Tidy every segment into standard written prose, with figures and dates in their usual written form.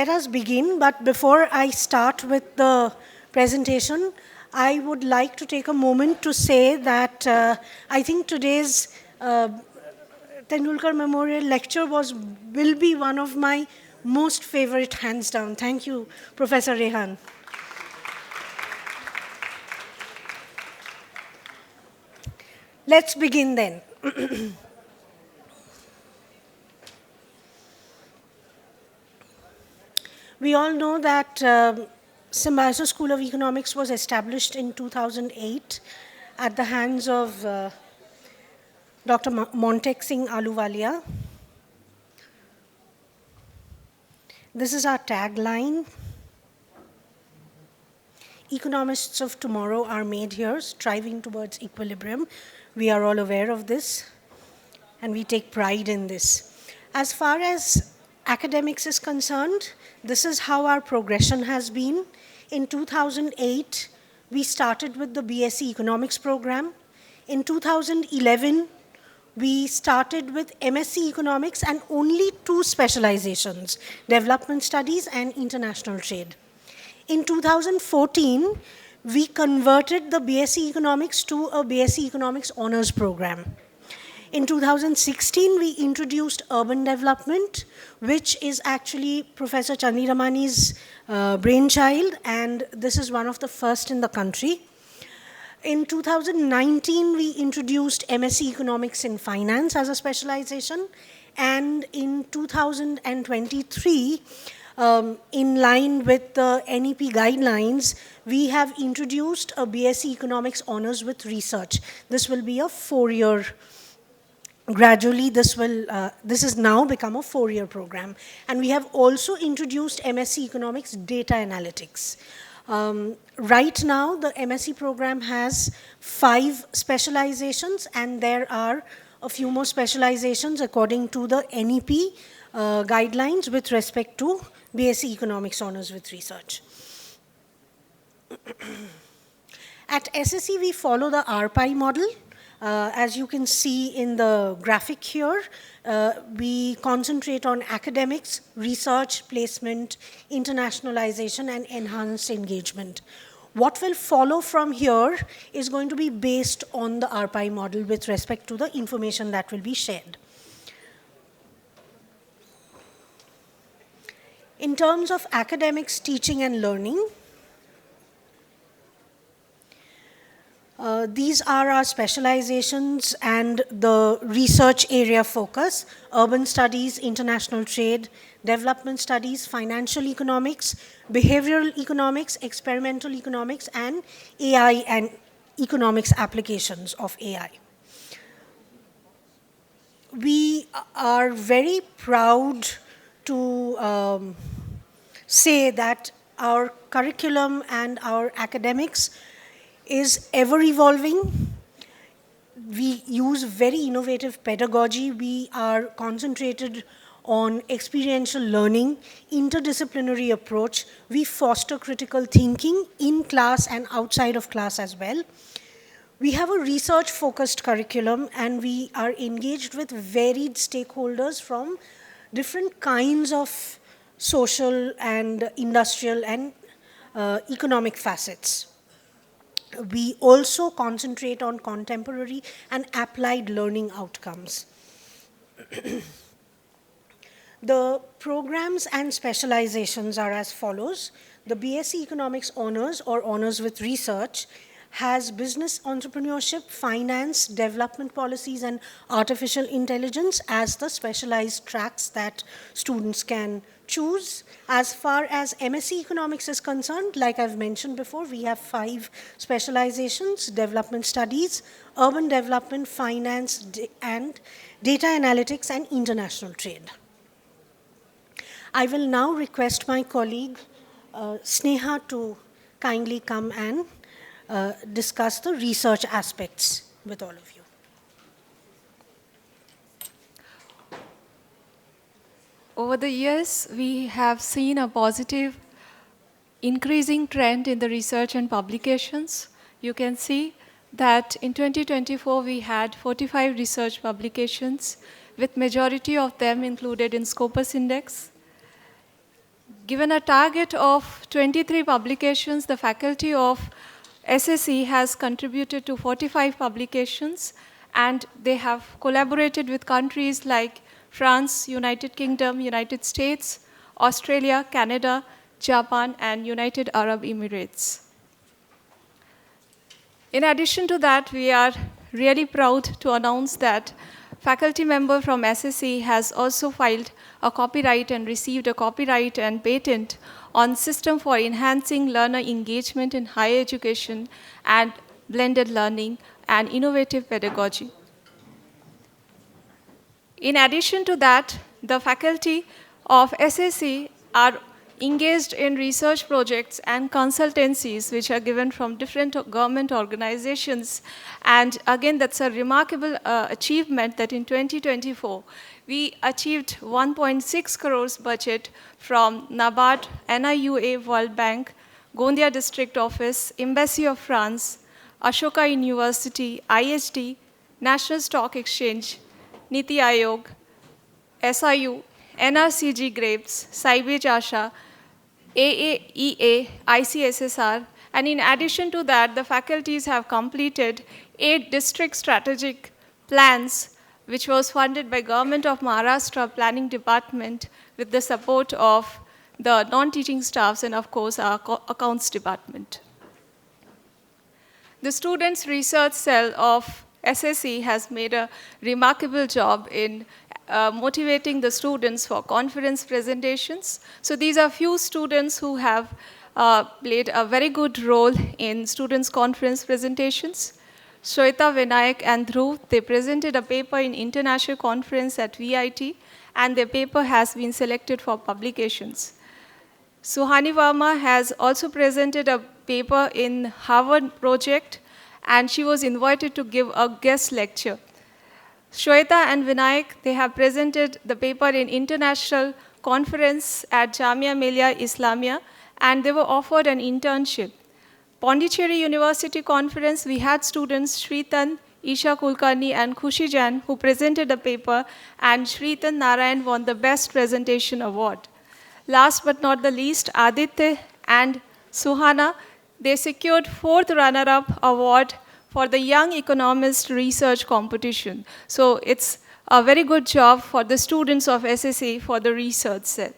let us begin, but before I start with the presentation, I would like to take a moment to say that I think today's Tendulkar Memorial Lecture will be one of my most favorite, hands down. Thank you, Professor Rehan. Let's begin then. We all know that Symbiosis School of Economics was established in 2008 at the hands of Dr. Montek Singh Ahluwalia. This is our tagline. Economists of tomorrow are made here, striving towards equilibrium. We are all aware of this, and we take pride in this. As far as academics is concerned, this is how our progression has been. In 2008, we started with the BSc Economics program. In 2011, we started with MSc Economics and only 2 specializations, Development Studies and International Trade. In 2014, we converted the BSc Economics to a BSc Economics Honors program. In 2016, we introduced urban development, which is actually Professor Chandiramani's brainchild, and this is one of the first in the country. In 2019, we introduced MSc Economics in Finance as a specialization, and in 2023, in line with the NEP guidelines, we have introduced a BSc Economics Honors with Research. This will be a 4-year. Gradually, this has now become a 4-year program. And we have also introduced MSc Economics Data Analytics. Right now, the MSc program has 5 specializations, and there are a few more specializations according to the NEP guidelines with respect to BSc Economics Honors with Research. At SSE, we follow the RPI model. As you can see in the graphic here, we concentrate on academics, research, placement, internationalization, and enhanced engagement. What will follow from here is going to be based on the RPI model with respect to the information that will be shared. In terms of academics, teaching, and learning, these are our specializations and the research area focus: urban studies, international trade, development studies, financial economics, behavioral economics, experimental economics, and AI and economics applications of AI. We are very proud to say that our curriculum and our academics is ever evolving. We use very innovative pedagogy. We are concentrated on experiential learning, interdisciplinary approach. We foster critical thinking in class and outside of class as well. We have a research-focused curriculum, and we are engaged with varied stakeholders from different kinds of social and industrial and economic facets. We also concentrate on contemporary and applied learning outcomes. The programs and specializations are as follows. The BSc Economics Honors or Honors with Research has business entrepreneurship, finance, development policies, and artificial intelligence as the specialized tracks that students can choose. As far as MSc Economics is concerned, like I've mentioned before, we have 5 specializations: development studies, urban development, finance, and data analytics, and international trade. I will now request my colleague, Sneha, to kindly come and discuss the research aspects with all of you. Over the years, we have seen a positive increasing trend in the research and publications. You can see that in 2024, we had 45 research publications, with majority of them included in Scopus Index. Given a target of 23 publications, the faculty of SSE has contributed to 45 publications, and they have collaborated with countries like France, United Kingdom, United States, Australia, Canada, Japan, and United Arab Emirates. In addition to that, we are really proud to announce that faculty member from SSE has also filed a copyright and received a copyright and patent on system for enhancing learner engagement in higher education and blended learning and innovative pedagogy. In addition to that, the faculty of SSE are engaged in research projects and consultancies which are given from different government organizations. And again, that's a remarkable achievement that in 2024, we achieved 1.6 crores budget from NABARD, NIUA, World Bank, Gondia District Office, Embassy of France, Ashoka University, IHD, National Stock Exchange, Niti Aayog, SIU, NRCG Grapes, Saibej Asha, AAEA, ICSSR, and in addition to that, the faculties have completed 8 district strategic plans, which was funded by Government of Maharashtra Planning Department with the support of the non-teaching staffs and of course our accounts department. The Students' Research Cell of SSE has made a remarkable job in motivating the students for conference presentations. So these are few students who have played a very good role in students' conference presentations. Shweta, Vinayak, and Dhruv, they presented a paper in international conference at VIT, and their paper has been selected for publications. Suhani Verma has also presented a paper in Harvard project, and she was invited to give a guest lecture. Shweta and Vinayak, they have presented the paper in international conference at Jamia Millia Islamia, and they were offered an internship. Pondicherry University conference, we had students Shritan, Isha Kulkarni, and Khushi Jain who presented a paper, and Shritan Narayan won the Best Presentation Award. Last but not the least, Aditya and Suhana, they secured 4th runner-up award for the Young Economist Research Competition. So it's a very good job for the students of SSE for the research set.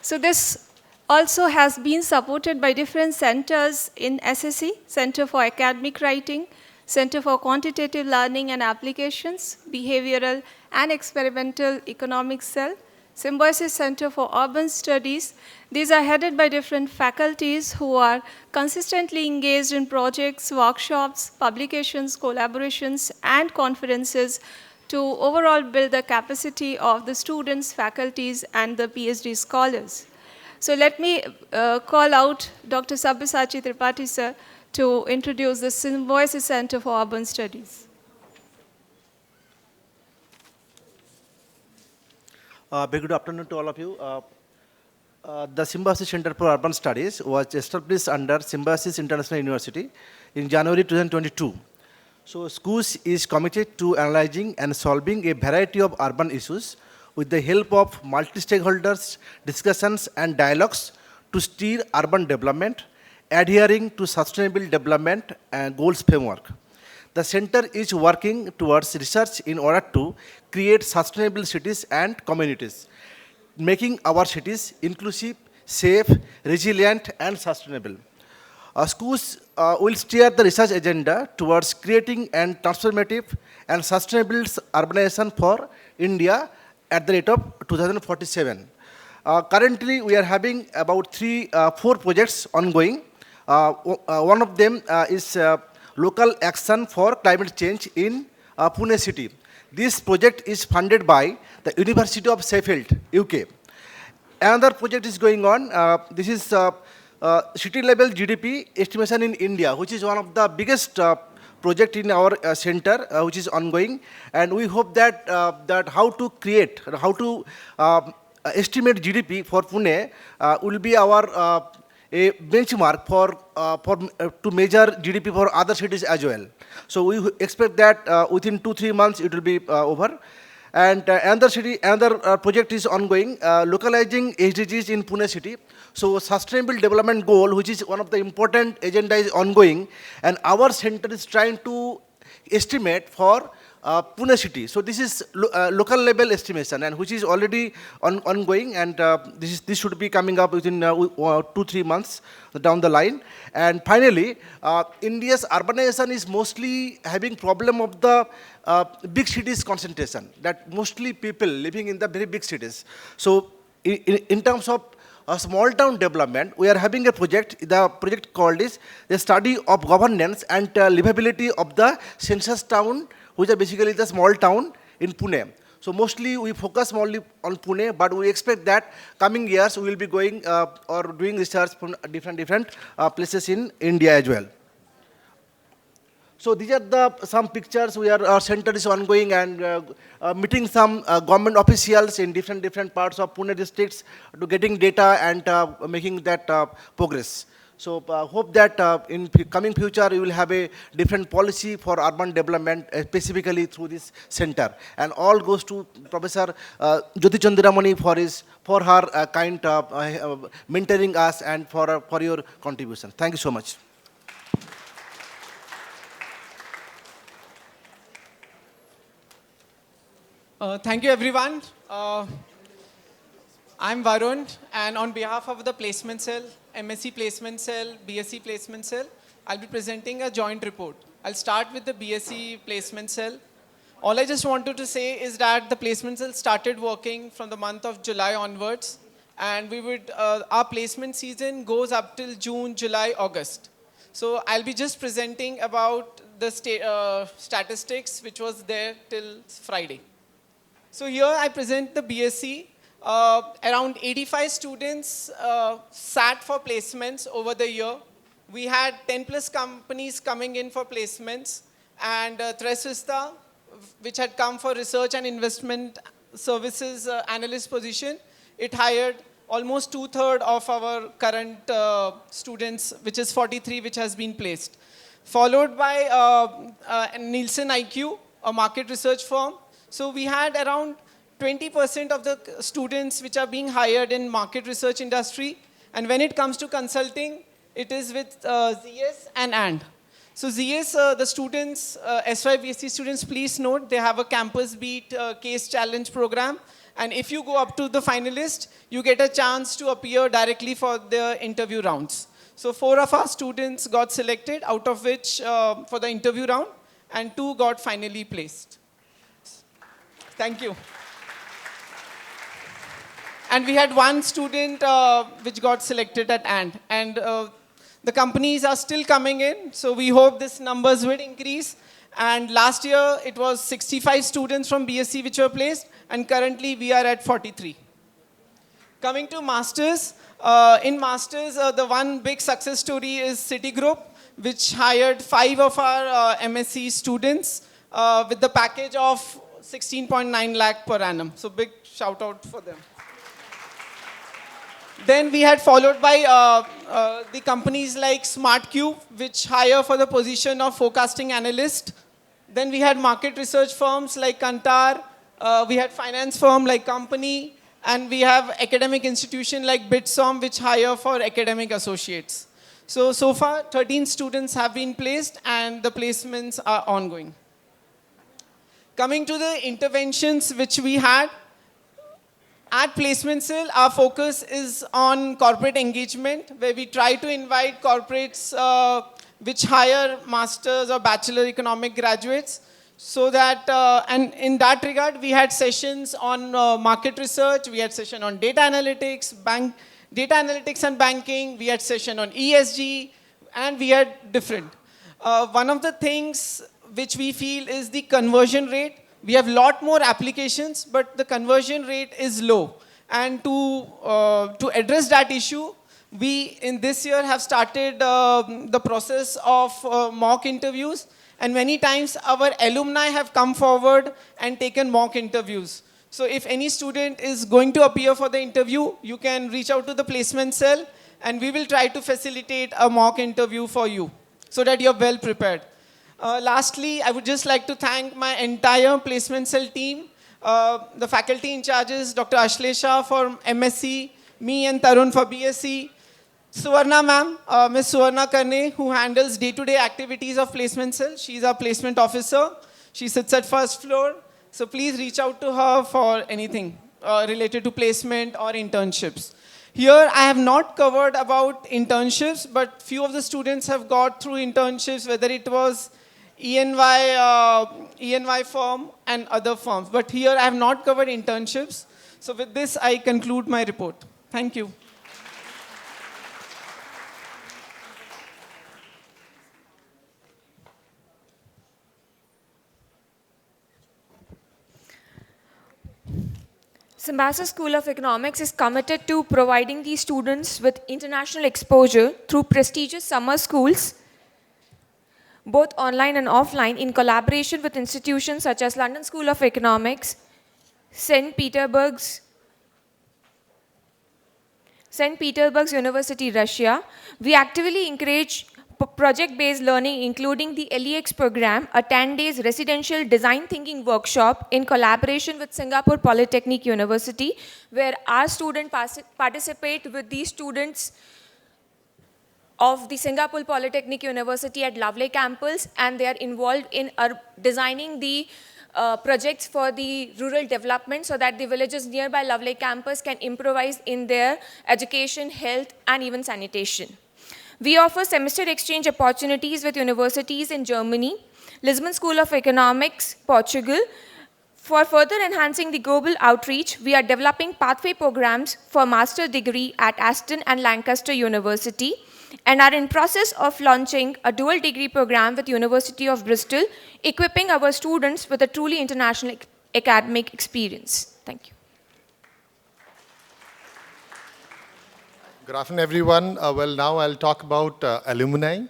So this also has been supported by different centers in SSE, Center for Academic Writing, Center for Quantitative Learning and Applications, Behavioral and Experimental Economics Cell, Symbiosis Center for Urban Studies. These are headed by different faculties who are consistently engaged in projects, workshops, publications, collaborations, and conferences to overall build the capacity of the students, faculties, and the PhD scholars. So let me call out Dr. Sabyasachi Tripathi, sir, to introduce the Symbiosis Center for Urban Studies. Very good afternoon to all of you. The Symbiosis Center for Urban Studies was established under Symbiosis International University in January 2022. So SCUS is committed to analyzing and solving a variety of urban issues with the help of multi-stakeholders, discussions and dialogues to steer urban development, adhering to sustainable development and goals framework. The center is working towards research in order to create sustainable cities and communities, making our cities inclusive, safe, resilient, and sustainable. SCUS will steer the research agenda towards creating an transformative and sustainable urbanization for India at the rate of 2047. Currently, we are having about 4 projects ongoing. One of them is Local Action for Climate Change in Pune city. This project is funded by the University of Sheffield, UK. Another project is going on. This is city level GDP estimation in India, which is one of the biggest project in our center, which is ongoing. And we hope that how to estimate GDP for Pune will be our a benchmark to measure GDP for other cities as well. So we expect that within 2-3 months it will be over. And another project is ongoing, localizing SDGs in Pune city. So sustainable development goal, which is one of the important agenda, is ongoing, and our center is trying to estimate for Pune city. So this is local level estimation, and which is already ongoing, and this should be coming up within 2-3 months down the line. And finally, India's urbanization is mostly having problem of the big cities concentration. That mostly people living in the very big cities. So in terms of small town development, we are having a project. The project called is the study of governance and livability of the census town, which are basically the small town in Pune. So mostly we focus only on Pune, but we expect that coming years we will be going or doing research from different places in India as well. So these are some pictures where our center is ongoing, and meeting some government officials in different parts of Pune districts to getting data and making that progress. So hope that in coming future we will have a different policy for urban development, specifically through this center. And all goes to Professor Jyoti Chandiramani for her kind mentoring us and for your contribution. Thank you so much. Thank you, everyone. I'm Varun, and on behalf of the Placement Cell, MSc Placement Cell, BSc Placement Cell, I'll be presenting a joint report. I'll start with the BSc Placement Cell. All I just wanted to say is that the Placement Cell started working from the month of July onwards, and our placement season goes up till June, July, August. So I'll be just presenting about the statistics which was there till Friday. So here I present the BSc. Around 85 students sat for placements over the year. We had 10 plus companies coming in for placements, and Tresvista, which had come for research and investment services analyst position, it hired almost 2/3 of our current students, which is 43, which has been placed. Followed by Nielsen IQ, a market research firm. So we had around 20% of the students which are being hired in market research industry. And when it comes to consulting, it is with ZS and. So ZS, the students, SYBSc students, please note, they have a campus beat case challenge program. And if you go up to the finalist, you get a chance to appear directly for the interview rounds. So 4 of our students got selected, out of which for the interview round, and 2 got finally placed. Thank you. And we had 1 student which got selected at And the companies are still coming in, so we hope this numbers will increase. And last year, it was 65 students from BSc which were placed, and currently we are at 43. Coming to Masters, in Masters, the one big success story is Citigroup, which hired 5 of our MSc students with the package of 16.9 lakh per annum. So big shout out for them. Then we had followed by the companies like SmartCube, which hire for the position of forecasting analyst. Then we had market research firms like Kantar. We had finance firm like Company. And we have academic institution like Bitsom, which hire for academic associates. So far, 13 students have been placed, and the placements are ongoing. Coming to the interventions which we had, at Placement Cell, our focus is on corporate engagement, where we try to invite corporates which hire master's or bachelor economic graduates, so that, and in that regard, we had sessions on market research, we had session on data analytics, data analytics and banking, we had session on ESG, and we had different. One of the things which we feel is the conversion rate. We have a lot more applications, but the conversion rate is low. And to address that issue, we in this year have started the process of mock interviews. And many times our alumni have come forward and taken mock interviews. So if any student is going to appear for the interview, you can reach out to the placement cell, and we will try to facilitate a mock interview for you so that you're well prepared. Lastly, I would just like to thank my entire placement cell team. The faculty in charge is Dr. Ashlesha for MSc, me and Tarun for BSc, Suvarna ma'am, Miss Suvarna Karne, who handles day-to-day activities of placement cell. She's our placement officer. She sits at first floor. So please reach out to her for anything related to placement or internships. Here I have not covered about internships, but few of the students have got through internships, whether it was ENY firm and other firms. But here I have not covered internships. So with this, I conclude my report. Thank you. Symbiosis School of Economics is committed to providing these students with international exposure through prestigious summer schools, both online and offline, in collaboration with institutions such as London School of Economics, St. Petersburg's University, Russia. We actively encourage project-based learning, including the LEX program, a 10 days residential design thinking workshop in collaboration with Singapore Polytechnic University, where our students participate with these students of the Singapore Polytechnic University at Lovely campus, and they are involved in designing the projects for the rural development so that the villages nearby Lovely campus can improvise in their education, health, and even sanitation. We offer semester exchange opportunities with universities in Germany, Lisbon School of Economics, Portugal. For further enhancing the global outreach, we are developing pathway programs for master's degree at Aston and Lancaster University, and are in process of launching a dual degree program with University of Bristol, equipping our students with a truly international academic experience. Thank you. Good afternoon, everyone. Well, now I'll talk about alumni.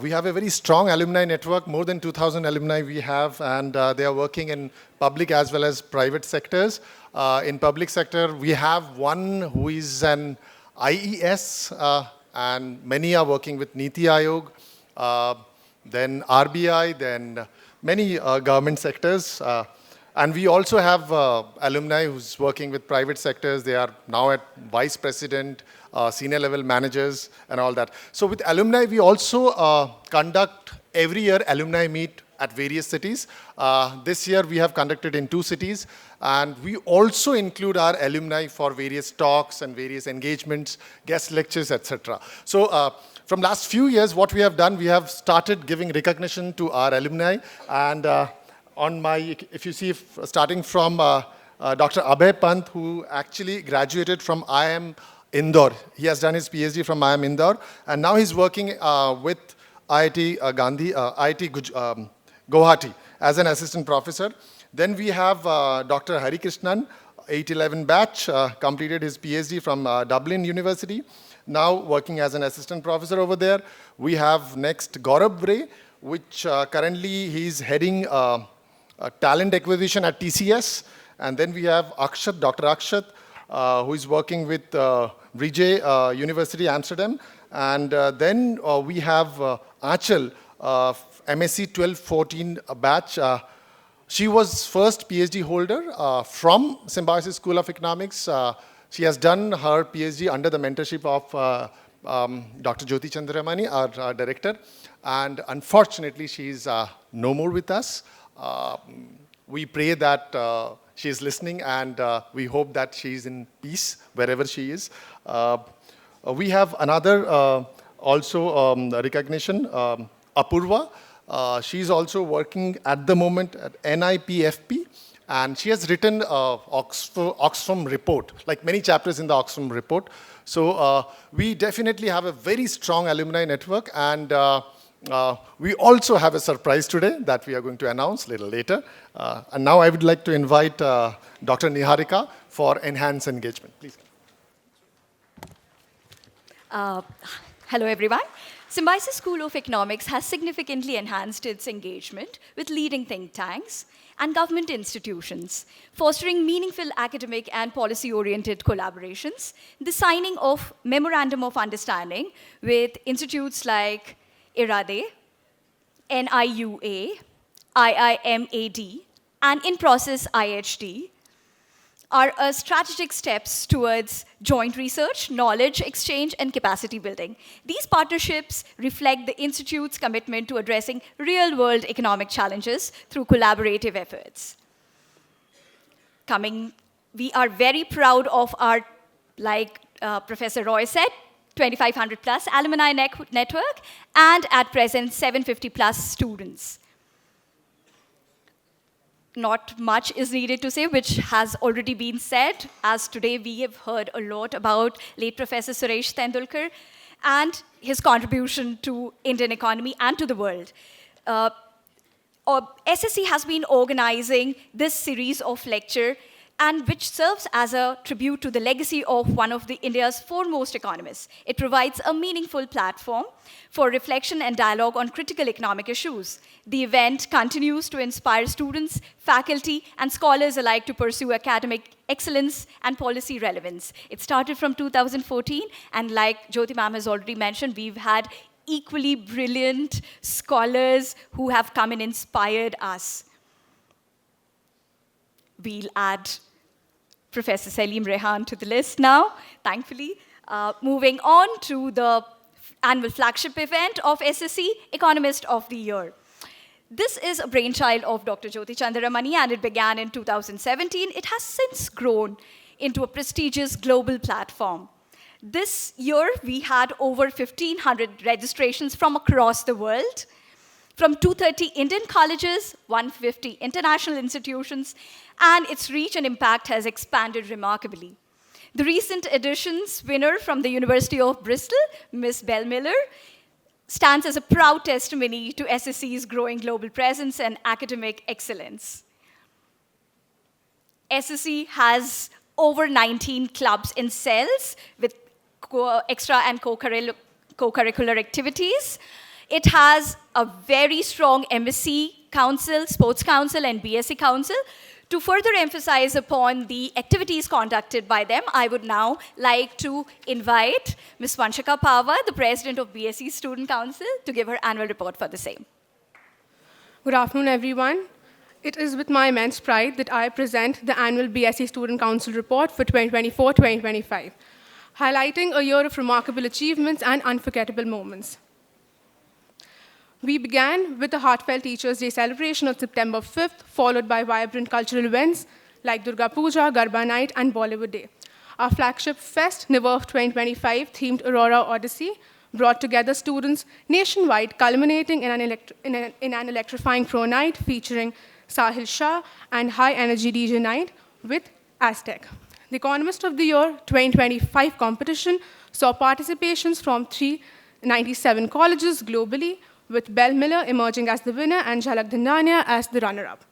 We have a very strong alumni network, more than 2,000 alumni we have, and they are working in public as well as private sectors. In public sector, we have one who is an IES, and many are working with Niti Aayog, then RBI, then many government sectors. And we also have alumni who's working with private sectors. They are now at vice president, senior level managers, and all that. So with alumni, we also conduct every year alumni meet at various cities. This year we have conducted in 2 cities, and we also include our alumni for various talks and various engagements, guest lectures, etc. So from last few years, what we have done, we have started giving recognition to our alumni, and if you see, starting from Dr. Abhay Pant, who actually graduated from IIM Indore. He has done his PhD from IIM Indore, and now he's working with IIT Guwahati as an assistant professor. Then we have Dr. Hari Krishnan, 811 batch, completed his PhD from Dublin University, now working as an assistant professor over there. We have next Gaurav Bray, which currently he's heading talent acquisition at TCS. And then we have Akshat, Dr. Akshat, who is working with Vrije University, Amsterdam. And then we have Achal, MSc 1214 batch. She was first PhD holder from Symbiosis School of Economics. She has done her PhD under the mentorship of Dr. Jyoti Chandramani, our director. And unfortunately, she's no more with us. We pray that she is listening, and we hope that she is in peace wherever she is. We have another also recognition, Apurva. She's also working at the moment at NIPFP, and she has written Oxfam report, like many chapters in the Oxfam report. So we definitely have a very strong alumni network, and we also have a surprise today that we are going to announce a little later. And now I would like to invite Dr. Niharika for enhanced engagement. Please. Hello, everyone. Symbiosis School of Economics has significantly enhanced its engagement with leading think tanks and government institutions, fostering meaningful academic and policy-oriented collaborations, the signing of Memorandum of Understanding with institutes like IRADE, NIUA, IIMAD, and in-process IHD are strategic steps towards joint research, knowledge exchange, and capacity building. These partnerships reflect the Institute's commitment to addressing real-world economic challenges through collaborative efforts. We are very proud of our, like Professor Roy said, 2,500 plus alumni network, and at present 750 plus students. Not much is needed to say, which has already been said, as today we have heard a lot about late Professor Suresh Tendulkar and his contribution to Indian economy and to the world. SSE has been organizing this series of lecture, and which serves as a tribute to the legacy of one of India's foremost economists. It provides a meaningful platform for reflection and dialogue on critical economic issues. The event continues to inspire students, faculty, and scholars alike to pursue academic excellence and policy relevance. It started from 2014, and like Jyoti ma'am has already mentioned, we've had equally brilliant scholars who have come and inspired us. We'll add Professor Salim Rehan to the list now, thankfully. Moving on to the annual flagship event of SSE, Economist of the Year. This is a brainchild of Dr. Jyoti Chandaramani, and it began in 2017. It has since grown into a prestigious global platform. This year, we had over 1,500 registrations from across the world, from 230 Indian colleges, 150 international institutions, and its reach and impact has expanded remarkably. The recent edition's winner from the University of Bristol, Miss Belle Miller, stands as a proud testimony to SSE's growing global presence and academic excellence. SSE has over 19 clubs in cells with extra and co-curricular activities. It has a very strong MSc Council, Sports Council, and BSc Council. To further emphasize upon the activities conducted by them, I would now like to invite Ms. Vanshika Pava, the President of BSc Student Council, to give her annual report for the same. Good afternoon, everyone. It is with my immense pride that I present the annual BSc Student Council report for 2024-2025, highlighting a year of remarkable achievements and unforgettable moments. We began with a heartfelt Teachers' Day celebration on September 5th, followed by vibrant cultural events like Durga Puja, Garba Night, and Bollywood Day. Our flagship fest, Niverf 2025, themed Aurora Odyssey, brought together students nationwide, culminating in an electrifying pro night featuring Sahil Shah and high-energy DJ night with Aztec. The Economist of the Year 2025 competition saw participations from 397 colleges globally, with Belle Miller emerging as the winner and Jhalak Dhandania as the runner-up.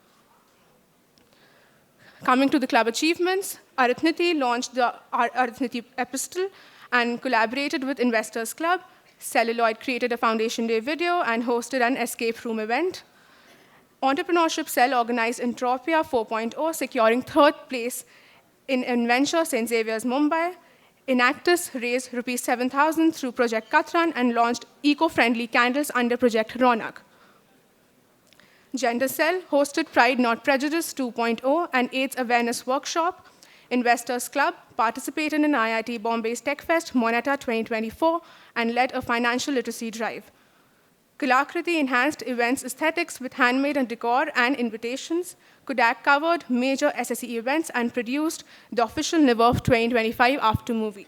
Coming to the club achievements, Arithmeti launched the Arithmeti Epistle and collaborated with Investors Club. Celluloid created a Foundation Day video and hosted an escape room event. Entrepreneurship Cell organized Entropia 4.0, securing third place in Inventure St. Xavier's, Mumbai. Enactus raised Rs 7,000 through Project Katran and launched eco-friendly candles under Project Ronak. Gender Cell hosted Pride Not Prejudice 2.0 and AIDS awareness workshop. Investors Club participated in IIT Bombay's Tech Fest Moneta 2024 and led a financial literacy drive. Kalakriti enhanced events aesthetics with handmade and decor and invitations. Kodak covered major SSE events and produced the official Niverf 2025 after movie.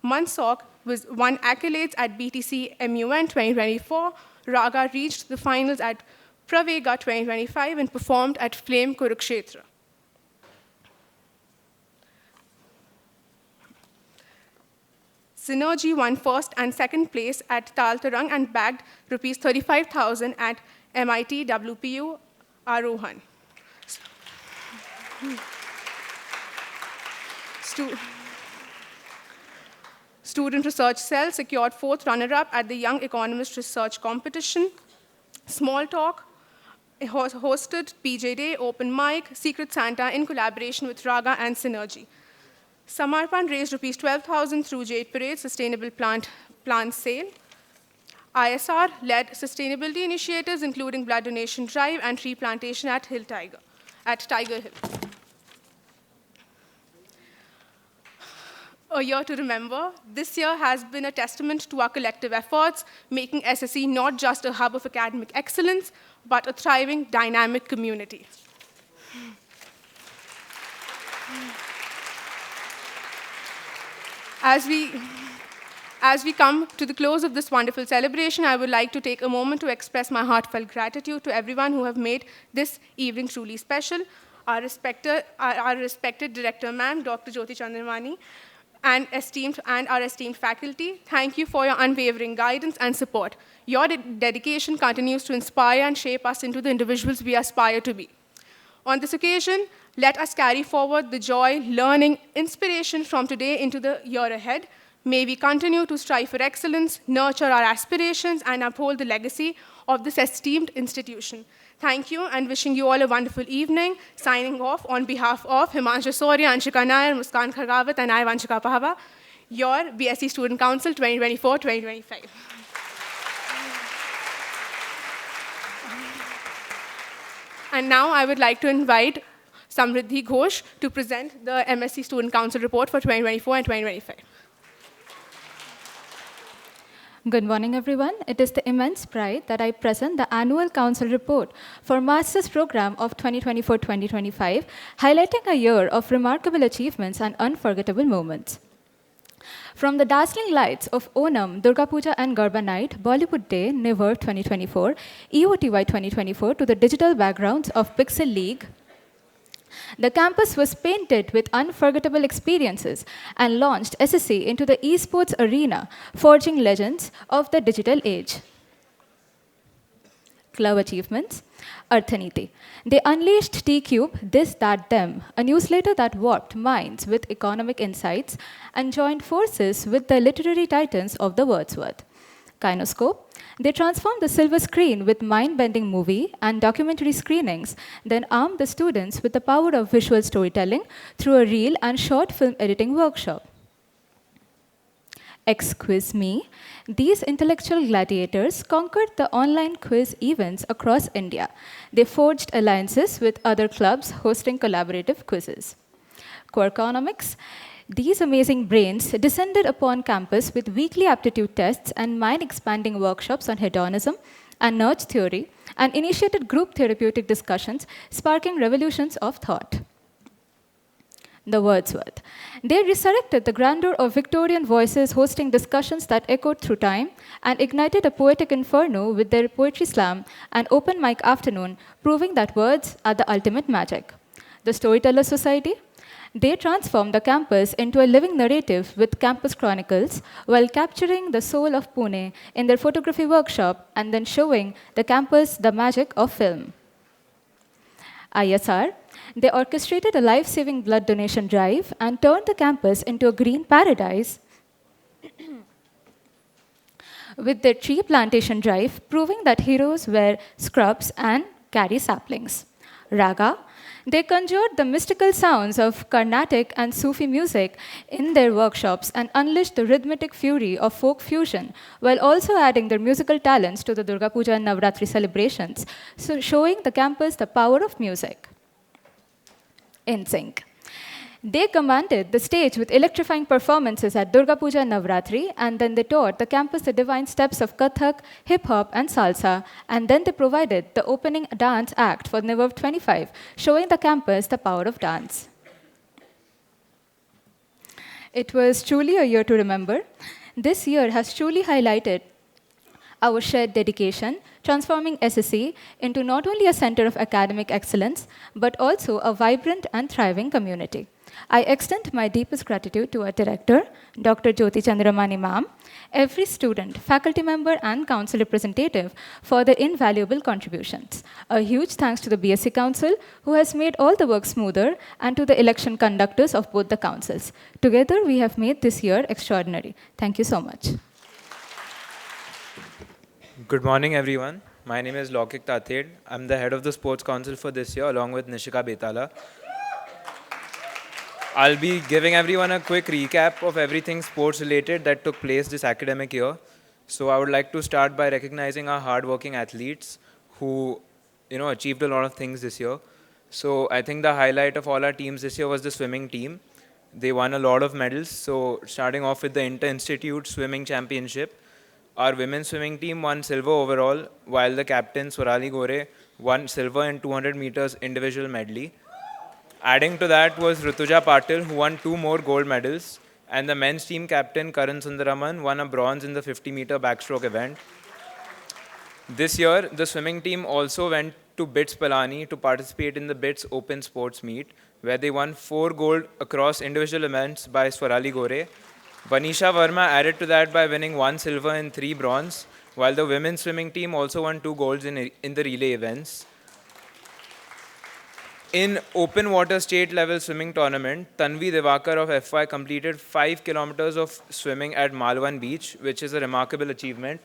Mansok won accolades at BTC MUN 2024. Raga reached the finals at Pravega 2025 and performed at Flame Kurukshetra. Synergy won first and second place at Tal Tarang and bagged Rs 35,000 at MIT WPU Arohan. Student Research Cell secured fourth runner-up at the Young Economist Research Competition. Small Talk hosted PJ Day, Open Mic, Secret Santa in collaboration with Raga and Synergy. Samarpan raised Rs 12,000 through Jade Parade Sustainable Plant Sale. ISR led sustainability initiatives, including blood donation drive and tree plantation at Tiger Hill. A year to remember, this year has been a testament to our collective efforts, making SSE not just a hub of academic excellence, but a thriving, dynamic community. As we come to the close of this wonderful celebration, I would like to take a moment to express my heartfelt gratitude to everyone who have made this evening truly special. Our respected director, ma'am, Dr. Jyoti Chandramani, and our esteemed faculty, thank you for your unwavering guidance and support. Your dedication continues to inspire and shape us into the individuals we aspire to be. On this occasion, let us carry forward the joy, learning, inspiration from today into the year ahead. May we continue to strive for excellence, nurture our aspirations, and uphold the legacy of this esteemed institution. Thank you, and wishing you all a wonderful evening. Signing off on behalf of Himanshu Soria, Anshika Nair, Muskan Khargawat, and I, Vanshika Pahava, your BSc Student Council 2024-2025. And now I would like to invite Samriddhi Ghosh to present the MSc Student Council report for 2024 and 2025. Good morning, everyone. It is the immense pride that I present the annual council report for Master's Program of 2024-2025, highlighting a year of remarkable achievements and unforgettable moments. From the dazzling lights of Onam, Durga Puja and Garba Night, Bollywood Day, Never 2024, EOTY 2024, to the digital backgrounds of Pixel League, the campus was painted with unforgettable experiences and launched SSE into the esports arena, forging legends of the digital age. Club achievements. Arthaniti. They unleashed T-Cube, This, That, Them, a newsletter that warped minds with economic insights and joined forces with the literary titans of the Wordsworth. Kinoscope. They transformed the silver screen with mind-bending movie and documentary screenings, then armed the students with the power of visual storytelling through a reel and short film editing workshop. X-Quiz Me. These intellectual gladiators conquered the online quiz events across India. They forged alliances with other clubs hosting collaborative quizzes. Quirkonomics. These amazing brains descended upon campus with weekly aptitude tests and mind-expanding workshops on hedonism and nudge theory, and initiated group therapeutic discussions, sparking revolutions of thought. The Wordsworth. They resurrected the grandeur of Victorian voices, hosting discussions that echoed through time, and ignited a poetic inferno with their poetry slam and open mic afternoon, proving that words are the ultimate magic. The Storyteller Society. They transformed the campus into a living narrative with Campus Chronicles while capturing the soul of Pune in their photography workshop and then showing the campus the magic of film. ISR. They orchestrated a life-saving blood donation drive and turned the campus into a green paradise with their tree plantation drive, proving that heroes wear scrubs and carry saplings. Raga. They conjured the mystical sounds of Carnatic and Sufi music in their workshops and unleashed the rhythmic fury of folk fusion, while also adding their musical talents to the Durga Puja and Navratri celebrations, so showing the campus the power of music. In sync. They commanded the stage with electrifying performances at Durga Puja and Navratri, and then they taught the campus the divine steps of Kathak, hip-hop, and salsa, and then they provided the opening dance act for Nivav 25, showing the campus the power of dance. It was truly a year to remember. This year has truly highlighted our shared dedication, transforming SSE into not only a center of academic excellence, but also a vibrant and thriving community. I extend my deepest gratitude to our director, Dr. Jyoti Chandramani ma'am, every student, faculty member, and council representative for their invaluable contributions. A huge thanks to the BSc Council, who has made all the work smoother, and to the election conductors of both the councils. Together, we have made this year extraordinary. Thank you so much. Good morning, everyone. My name is Laukik Tathed. I'm the head of the Sports Council for this year, along with Nishika Betala. I'll be giving everyone a quick recap of everything sports-related that took place this academic year. So I would like to start by recognizing our hardworking athletes who, achieved a lot of things this year. So I think the highlight of all our teams this year was the swimming team. They won a lot of medals. So starting off with the Inter-Institute Swimming Championship, our women's swimming team won silver overall, while the captain Swarali Gore won silver in 200 meters individual medley. Adding to that was Rutuja Patil, who won 2 more gold medals, and the men's team captain Karan Sundaraman won a bronze in the 50-meter backstroke event. This year, the swimming team also went to BITS Palani to participate in the BITS Open Sports Meet, where they won 4 gold across individual events by Swarali Gore. Vanisha Verma added to that by winning 1 silver and 3 bronze, while the women's swimming team also won 2 golds in the relay events. In open water state level swimming tournament, Tanvi Devakar of FY completed 5 kilometers of swimming at Malwan Beach, which is a remarkable achievement.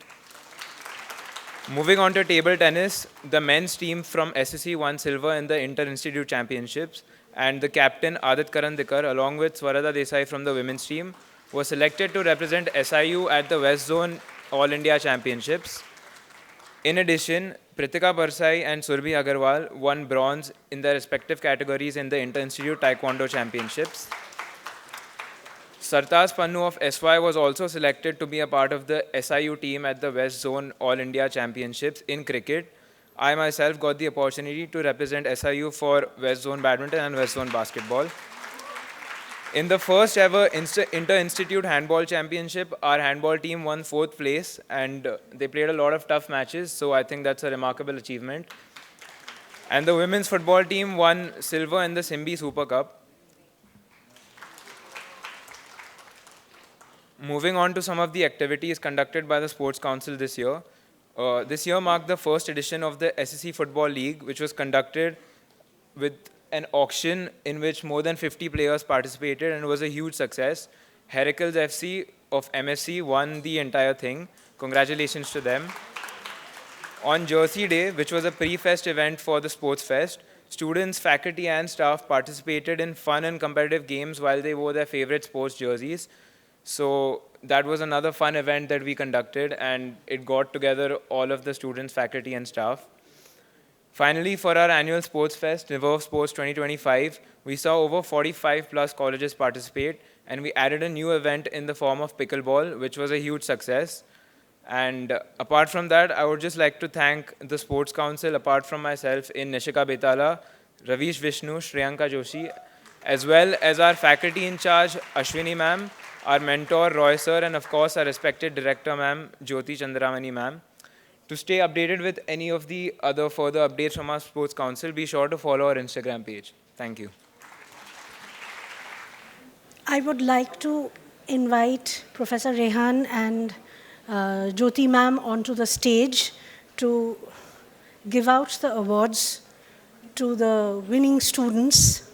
Moving on to table tennis, the men's team from SSE won silver in the Inter-Institute Championships, and the captain Adit Karandikar, along with Swarada Desai from the women's team, was selected to represent SIU at the West Zone All India Championships. In addition, Pritika Barsai and Surbhi Agarwal won bronze in their respective categories in the Inter-Institute Taekwondo Championships. Sartaj Pannu of SY was also selected to be a part of the SIU team at the West Zone All India Championships in cricket. I myself got the opportunity to represent SIU for West Zone Badminton and West Zone Basketball. In the first ever Inter-Institute Handball Championship, our handball team won 4th place, and they played a lot of tough matches, so I think that's a remarkable achievement. And the women's football team won silver in the Simbi Super Cup. Moving on to some of the activities conducted by the Sports Council this year. This year marked the first edition of the SSE Football League, which was conducted with an auction in which more than 50 players participated, and it was a huge success. Heracles FC of MSC won the entire thing. Congratulations to them. On Jersey Day, which was a pre-fest event for the Sports Fest, students, faculty and staff participated in fun and competitive games while they wore their favorite sports jerseys. So that was another fun event that we conducted, and it got together all of the students, faculty and staff. Finally, for our annual Sports Fest, Reverve Sports 2025, we saw over 45 plus colleges participate, and we added a new event in the form of pickleball, which was a huge success. And apart from that, I would just like to thank the Sports Council, apart from myself, in Nishika Betala, Ravish Vishnu, Shriyanka Joshi, as well as our faculty in charge, Ashwini ma'am, our mentor, Roy sir, and of course, our respected director, ma'am, Jyoti Chandramani ma'am. To stay updated with any of the other further updates from our Sports Council, be sure to follow our Instagram page. Thank you. I would like to invite Professor Rehan and Jyoti ma'am onto the stage to give out the awards to the winning students.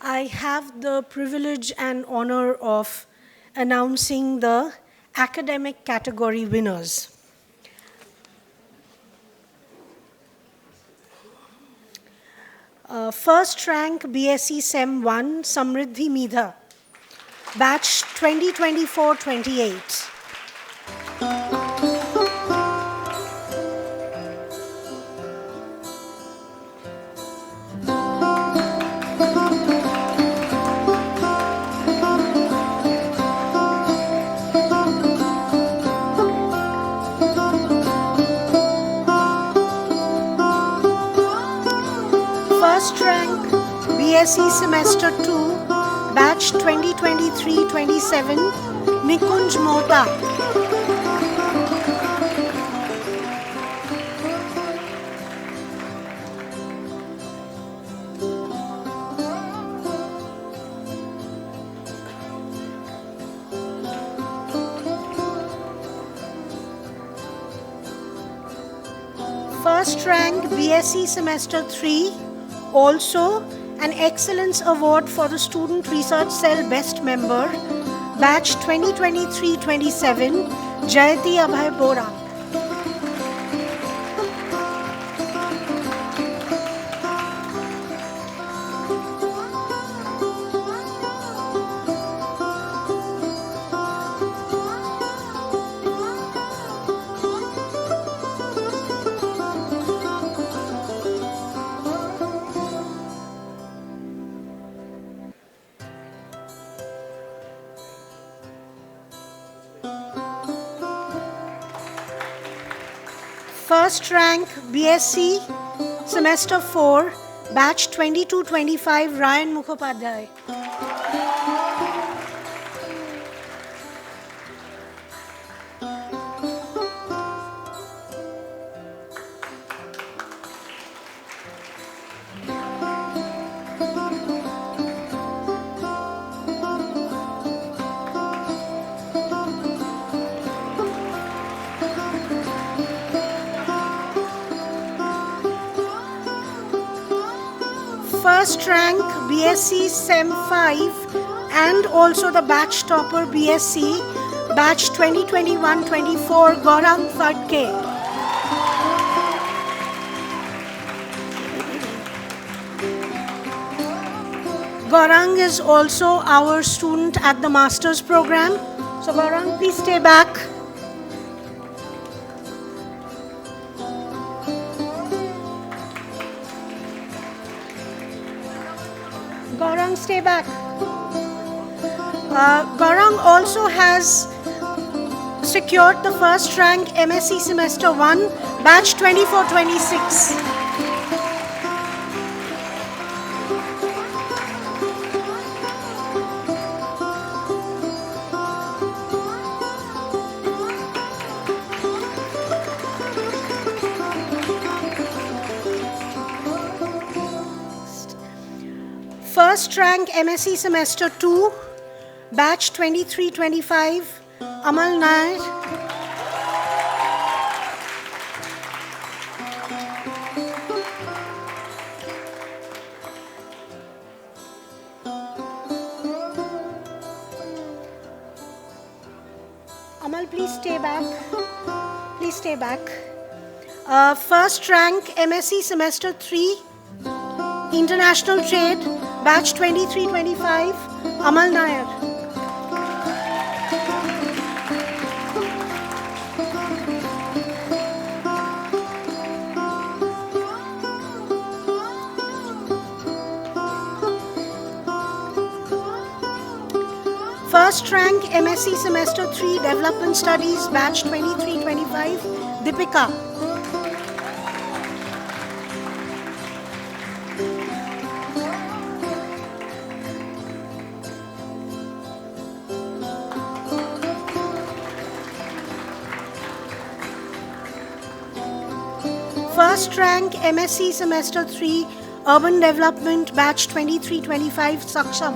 I have the privilege and honor of announcing the academic category winners. First rank BSc Sem 1, Samriddhi Midha, batch 2024-28. First rank BSc Semester 2, batch 2023-27, Nikunj Mohta. First rank BSc Semester 3, also an Excellence Award for the Student Research Cell Best Member, batch 2023-27, Jayati Abhay Bora. First rank BSc semester 4, batch 22-25, Ryan Mukhopadhyay. First rank BSc Sem 5 and also the batch topper BSc batch 2021-24 Gaurang Phadke. Gaurang is also our student at the master's program. So Gaurang, please stay back. Gaurang, stay back. Gaurang also has secured the first rank MSc Semester 1, batch 24-26. First rank MSc Semester 2, batch 23-25, Amal Nair. Amal, please stay back. Please stay back. First rank MSc Semester 3, International Trade, batch 23-25, Amal Nair. First rank MSc Semester 3, Development Studies, batch 23-25, Deepika. First rank MSc Semester 3, Urban Development, batch 23-25, Saksham.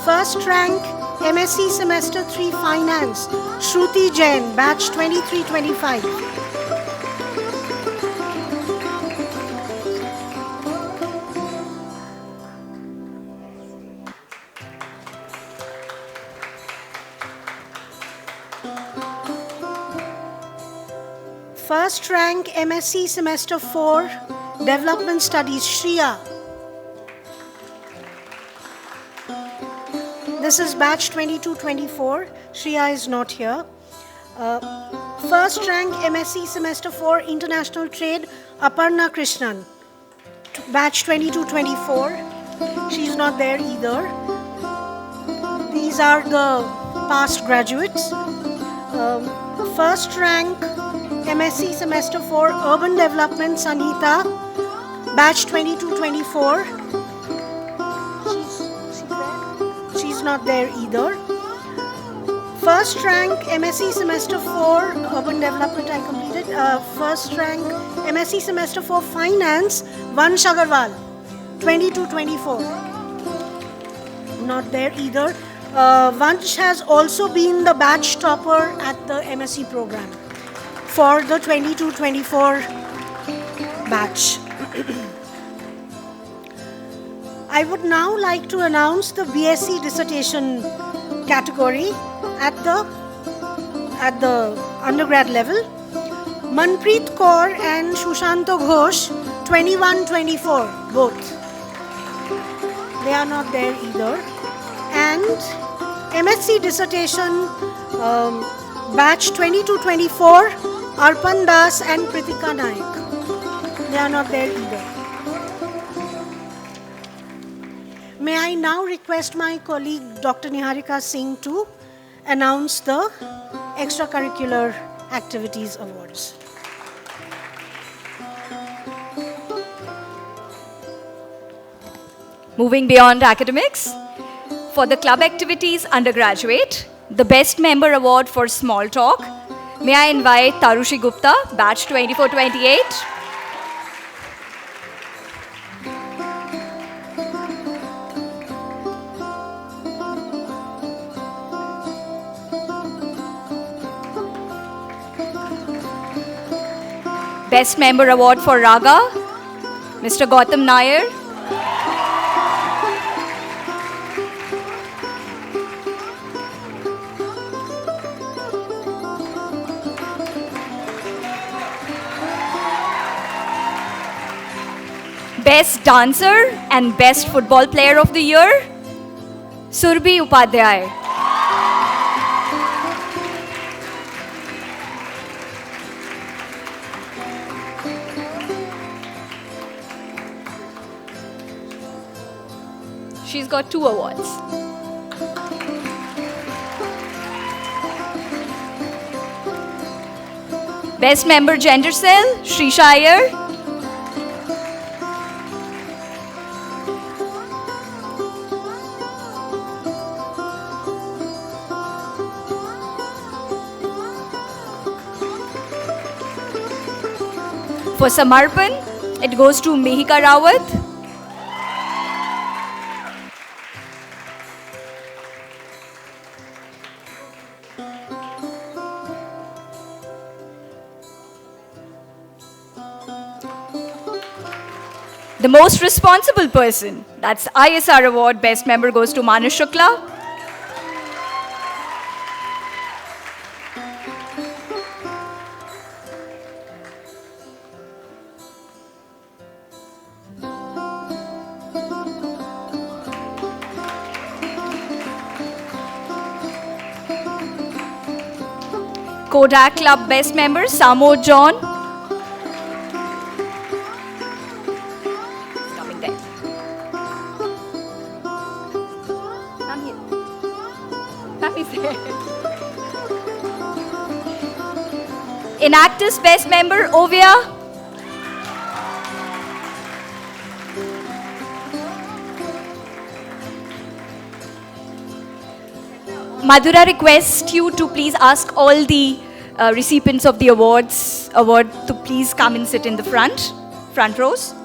First rank MSc Semester 3, Finance, Shruti Jain, batch 23-25. First rank MSc Semester 4, Development Studies, Shriya. This is batch 22-24. Shriya is not here. First rank MSc Semester 4, International Trade, Aparna Krishnan. Batch 22-24. She's not there either. These are the past graduates. First rank MSc Semester 4, Urban Development, Sanhita, batch 22-24. She's not there either. First rank MSc Semester 4, Urban Development I completed. First rank MSc Semester 4, Finance, Vansh Agarwal, 22-24. Not there either. Vansh has also been the batch topper at the MSc program for the 22-24 batch. I would now like to announce the BSc dissertation category at the undergrad level. Manpreet Kaur and Shushanto Ghosh, 21-24, both. They are not there either. And MSc dissertation batch 22-24, Arpan Das and Pritika Naik. They are not there either. May I now request my colleague Dr. Niharika Singh to announce the extracurricular activities awards. Moving beyond academics, for the club activities undergraduate, the Best Member Award for Small Talk, may I invite Tarushi Gupta, batch 2428. Best Member Award for Raga, Mr. Gautam Nair. Best Dancer and Best Football Player of the Year, Surbhi Upadhyay. She's got 2 awards. Best Member Gender Cell, Shrisha Iyer. For Samarpan, it goes to Mihika Rawat. The most responsible person, that's ISR Award, Best Member goes to Manas Shukla. Kodak Club Best Member, Samo John. It's coming there. Come here. Come here. Enactus Best Member, Ovia. Madhura requests you to please ask all the recipients of the award to please come and sit in the front rows.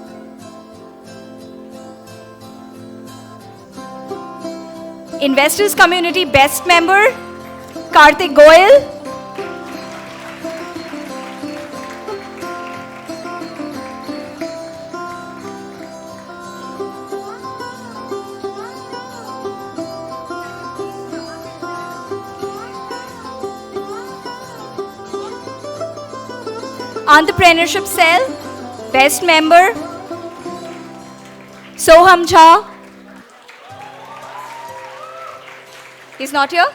Investors Community Best Member, Karthik Goyal. Entrepreneurship Cell, Best Member, Soham Jha. He's not here.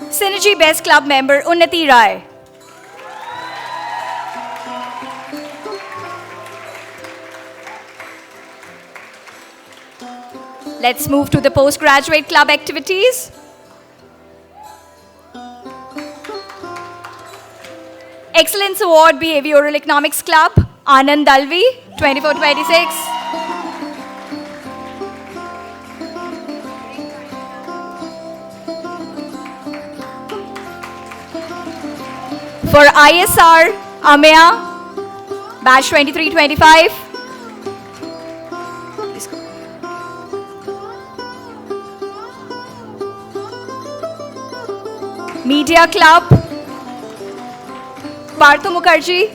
Synergy Best Club Member, Unnati Rai. Let's move to the postgraduate club activities. Excellence Award, Behavioral Economics Club, Anand Dalvi, 2426. For ISR, Ameya, batch 2325. Media Club, Parthu Mukherjee.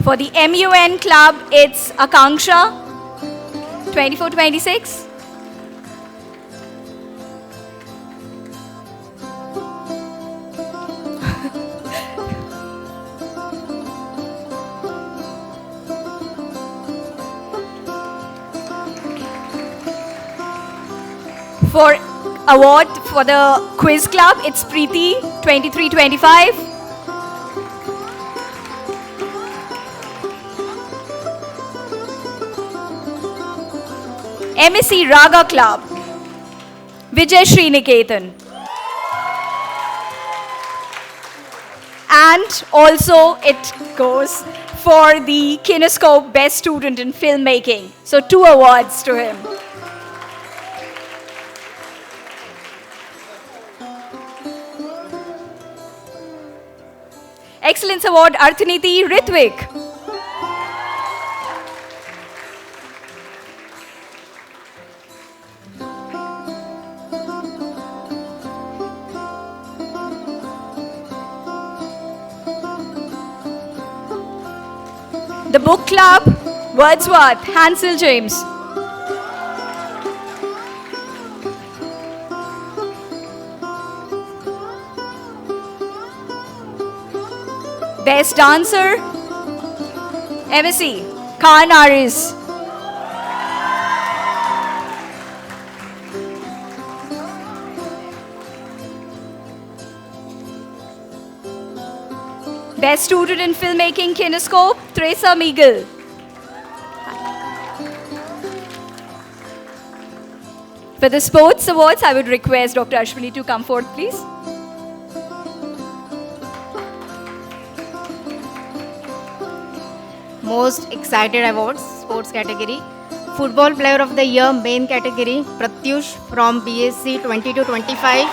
For the MUN Club, it's Akanksha, 2426. For award for the quiz club, it's Preeti 2325. MSc Raga Club, Vijay Sriniketan. And also it goes for the Kinescope Best Student in Filmmaking. So 2 awards to him. Excellence Award, Arthaniti Ritvik. The Book Club, Wordsworth, Hansel James. Best Dancer, MSc, Khan Aris. Best Student in Filmmaking, Kinescope, Teresa Miguel. For the Sports Awards, I would request Dr. Ashwini to come forward, please. Most excited awards, sports category. Football Player of the Year, main category, Pratyush from BSc 2225.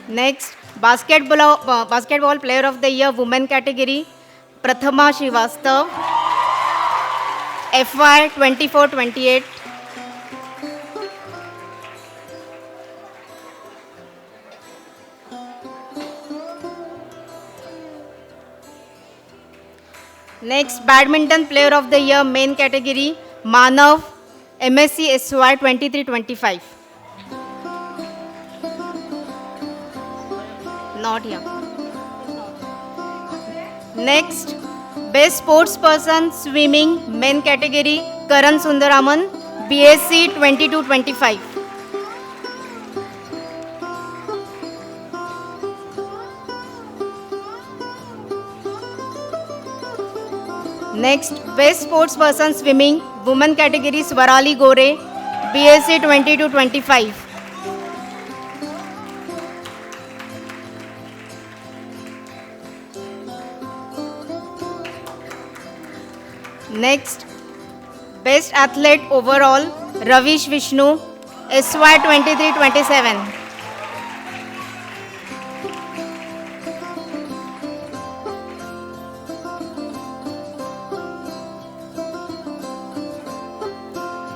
Next, Basketball Player of the Year, women category, Prathama Srivastav, FY 24-28. Next, Badminton Player of the Year, main category, Manav, MSc SY 23-25. Not here. Next, Best Sports Person Swimming, men category, Karan Sundaraman, BSc 2225. Next, Best Sports Person Swimming, women category, Swarali Gore, BSc 2225. Next, Best Athlete Overall, Ravish Vishnu, SY 23-27.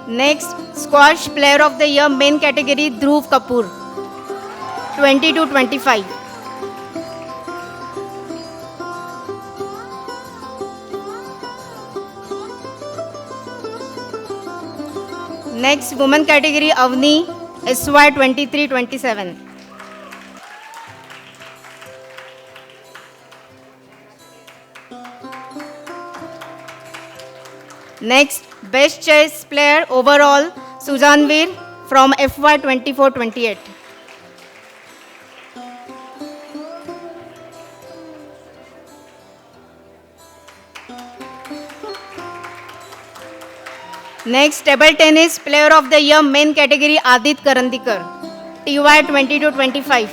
Next, Squash Player of the Year, main category, Dhruv Kapoor, 22-25. Next, woman category, Avni, SY 23-27. Next, Best Chess Player Overall, Sujanveer from FY 24-28. Next, Table Tennis Player of the Year, main category, Adit Karandikar, TY 22-25.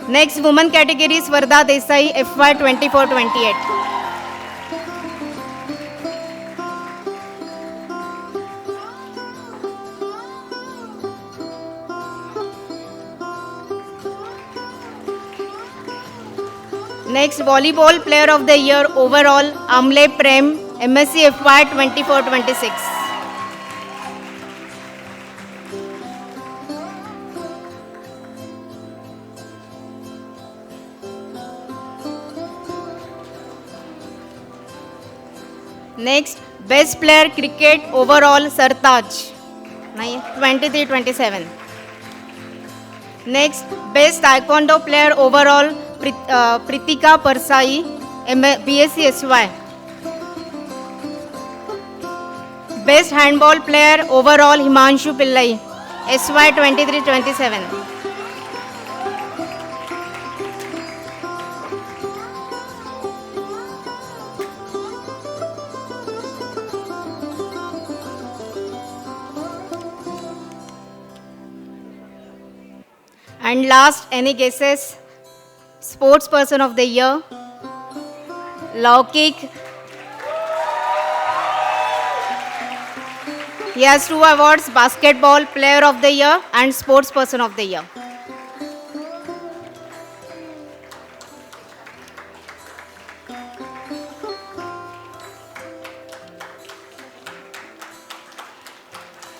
Next, woman category, Swarda Desai, FY 24-28. Next, Volleyball Player of the Year Overall, Amle Prem, MSc FY 24-26. Next, Best Player Cricket Overall, Sartaj, 23-27. Next, Best Taekwondo Player Overall, Pritika Parsai, BSc SY. Best Handball Player Overall, Himanshu Pillai, SY 23-27. And last, any guesses? Sports Person of the Year, Laukik. He has 2 awards, Basketball Player of the Year and Sports Person of the Year.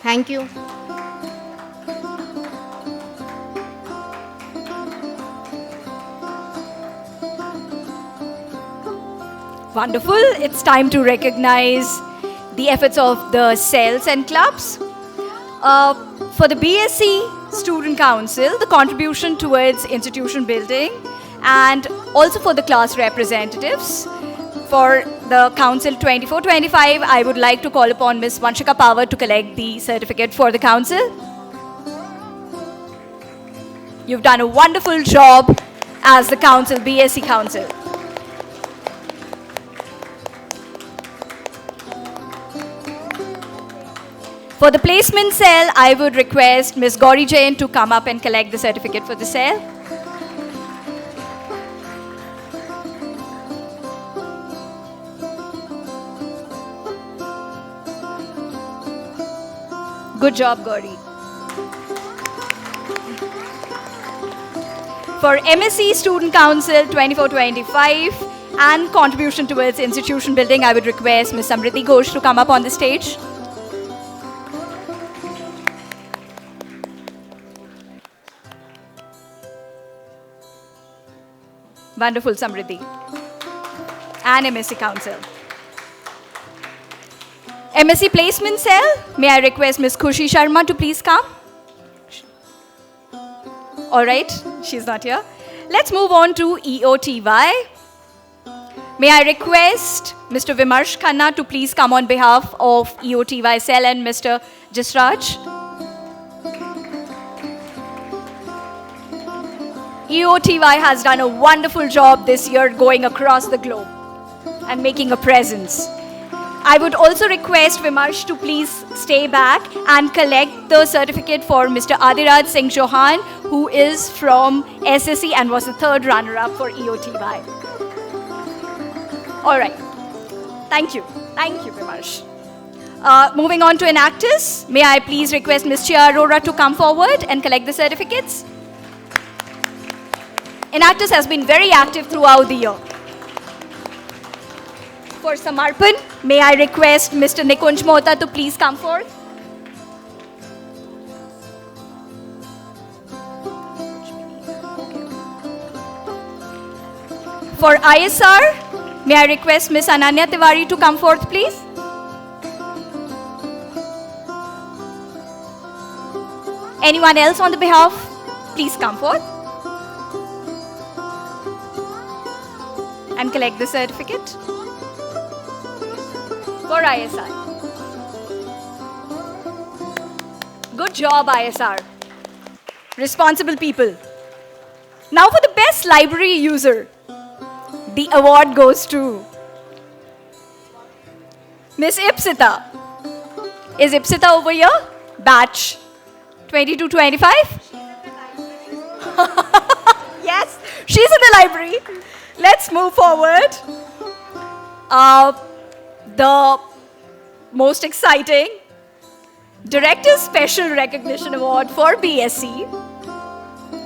Thank you. Wonderful. It's time to recognize the efforts of the cells and clubs. For the BSc Student Council, the contribution towards institution building, and also for the class representatives. For the Council 24-25, I would like to call upon Ms. Vanshika Power to collect the certificate for the Council. You've done a wonderful job as the Council, BSc Council. For the placement cell, I would request Ms. Gauri Jain to come up and collect the certificate for the cell. Good job, Gauri. For MSc Student Council 24-25 and contribution towards institution building, I would request Ms. Samriti Ghosh to come up on the stage. Wonderful, Samriddhi. And MSc Council. MSc Placement Cell, may I request Ms. Khushi Sharma to please come? All right, she's not here. Let's move on to EOTY. May I request Mr. Vimarsh Khanna to please come on behalf of EOTY Cell and Mr. Jasraj. EOTY has done a wonderful job this year going across the globe and making a presence. I would also request Vimarsh to please stay back and collect the certificate for Mr. Adiraj Singh Chauhan, who is from SSE and was the 3rd runner-up for EOTY. All right. Thank you. Thank you, Vimarsh. Moving on to Enactus, may I please request Ms. Chia Arora to come forward and collect the certificates? Enactus has been very active throughout the year. For Samarpan, may I request Mr. Nikunj Mohta to please come forth? For ISR, may I request Ms. Ananya Tiwari to come forth, please? Anyone else on the behalf? Please come forth and collect the certificate for ISR. Good job, ISR. Responsible people. Now for the best library user, the award goes to Miss Ipsita. Is Ipsita over here? Batch 22-25? Yes, she's in the library. Let's move forward. The most exciting Director's Special Recognition Award for BSc.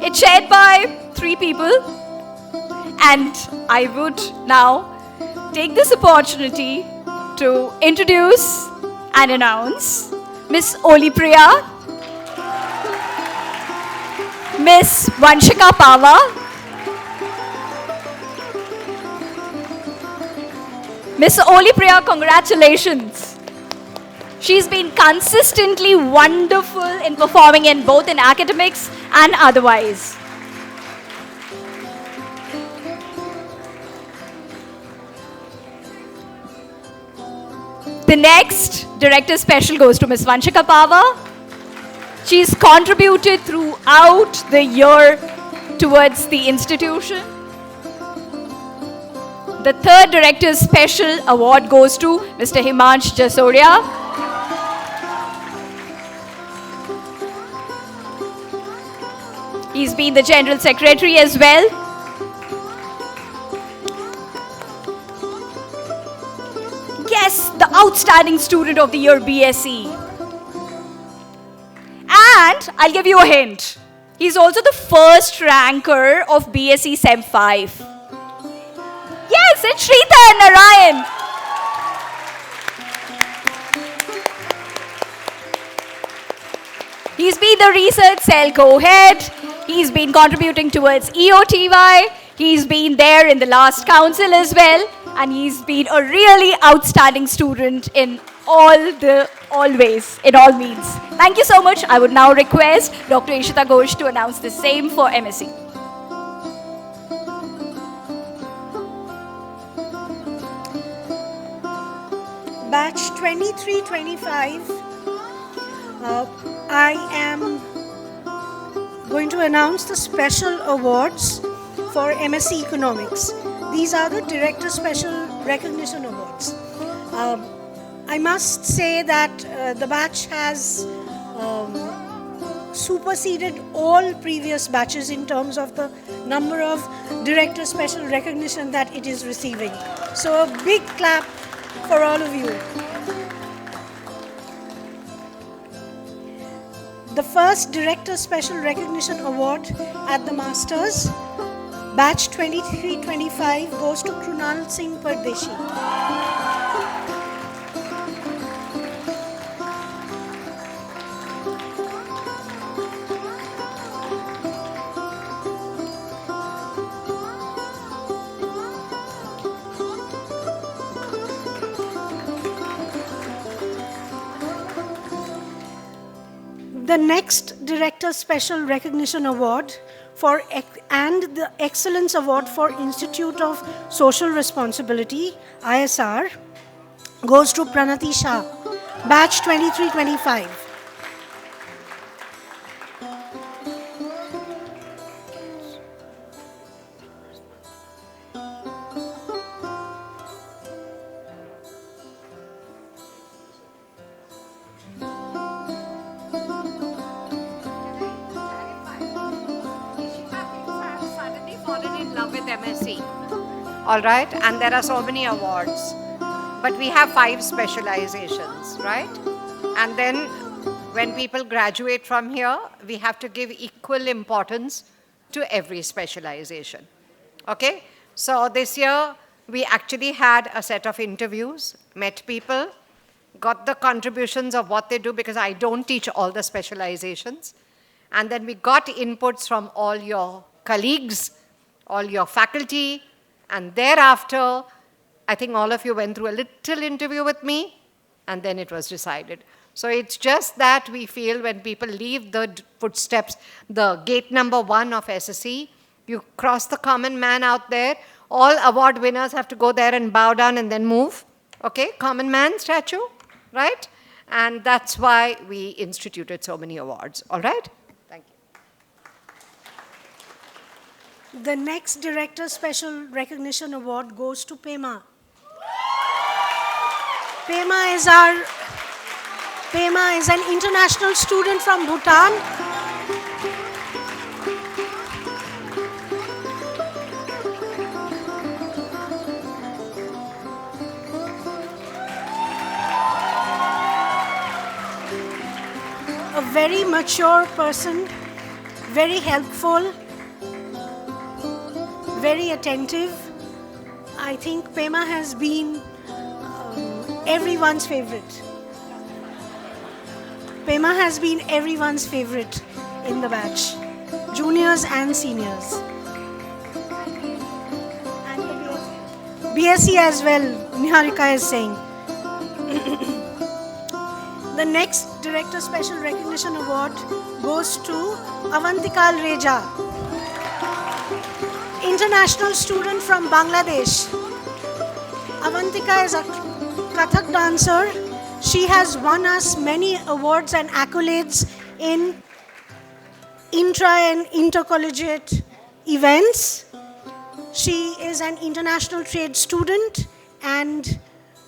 It's shared by 3 people. And I would now take this opportunity to introduce and announce Miss Oli Priya, Miss Vanshika Pava, Miss Oli Priya, congratulations. She's been consistently wonderful in performing in both in academics and otherwise. The next Director Special goes to Ms. Vanshika Pava. She's contributed throughout the year towards the institution. The third Director's Special Award goes to Mr. Himansh Jasoria. He's been the General Secretary as well. Yes, the Outstanding Student of the Year, BSE. And I'll give you a hint. He's also the first ranker of BSE Sem 5. Yes, it's Shrita Narayan. He's been the research cell co-head. He's been contributing towards EOTY. He's been there in the last council as well. And he's been a really outstanding student in all ways, in all means. Thank you so much. I would now request Dr. Ishita Ghosh to announce the same for MSc. Batch 2325, I am going to announce the special awards for MSc Economics. These are the Director Special Recognition Awards. I must say that the batch has superseded all previous batches in terms of the number of Director Special Recognition that it is receiving. So a big clap for all of you. The first Director Special Recognition Award at the Masters, Batch 2325, goes to Krunal Singh Pardeshi. The next Director Special Recognition Award and the Excellence Award for Institute of Social Responsibility, ISR, goes to Pranati Shah, Batch 2325. All right, and there are so many awards, but we have 5 specializations, right? And then when people graduate from here, we have to give equal importance to every specialization. Okay, so this year we actually had a set of interviews, met people, got the contributions of what they do, because I don't teach all the specializations, and then we got inputs from all your colleagues, all your faculty. And thereafter, I think all of you went through a little interview with me, and then it was decided. So it's just that we feel when people leave the footsteps, the gate number 1 of SSE, you cross the common man out there, all award winners have to go there and bow down and then move. Okay, common man statue, right? And that's why we instituted so many awards, all right? The next Director Special Recognition Award goes to Pema. Pema is an international student from Bhutan. A very mature person, very helpful, very attentive. I think Pema has been everyone's favorite. Pema has been everyone's favorite in the batch, juniors and seniors. And the BSc as well, Niharika is saying. The next Director Special Recognition Award goes to Avantikal Reja, international student from Bangladesh. Avantika is a Kathak dancer. She has won us many awards and accolades in intra and intercollegiate events. She is an international trade student and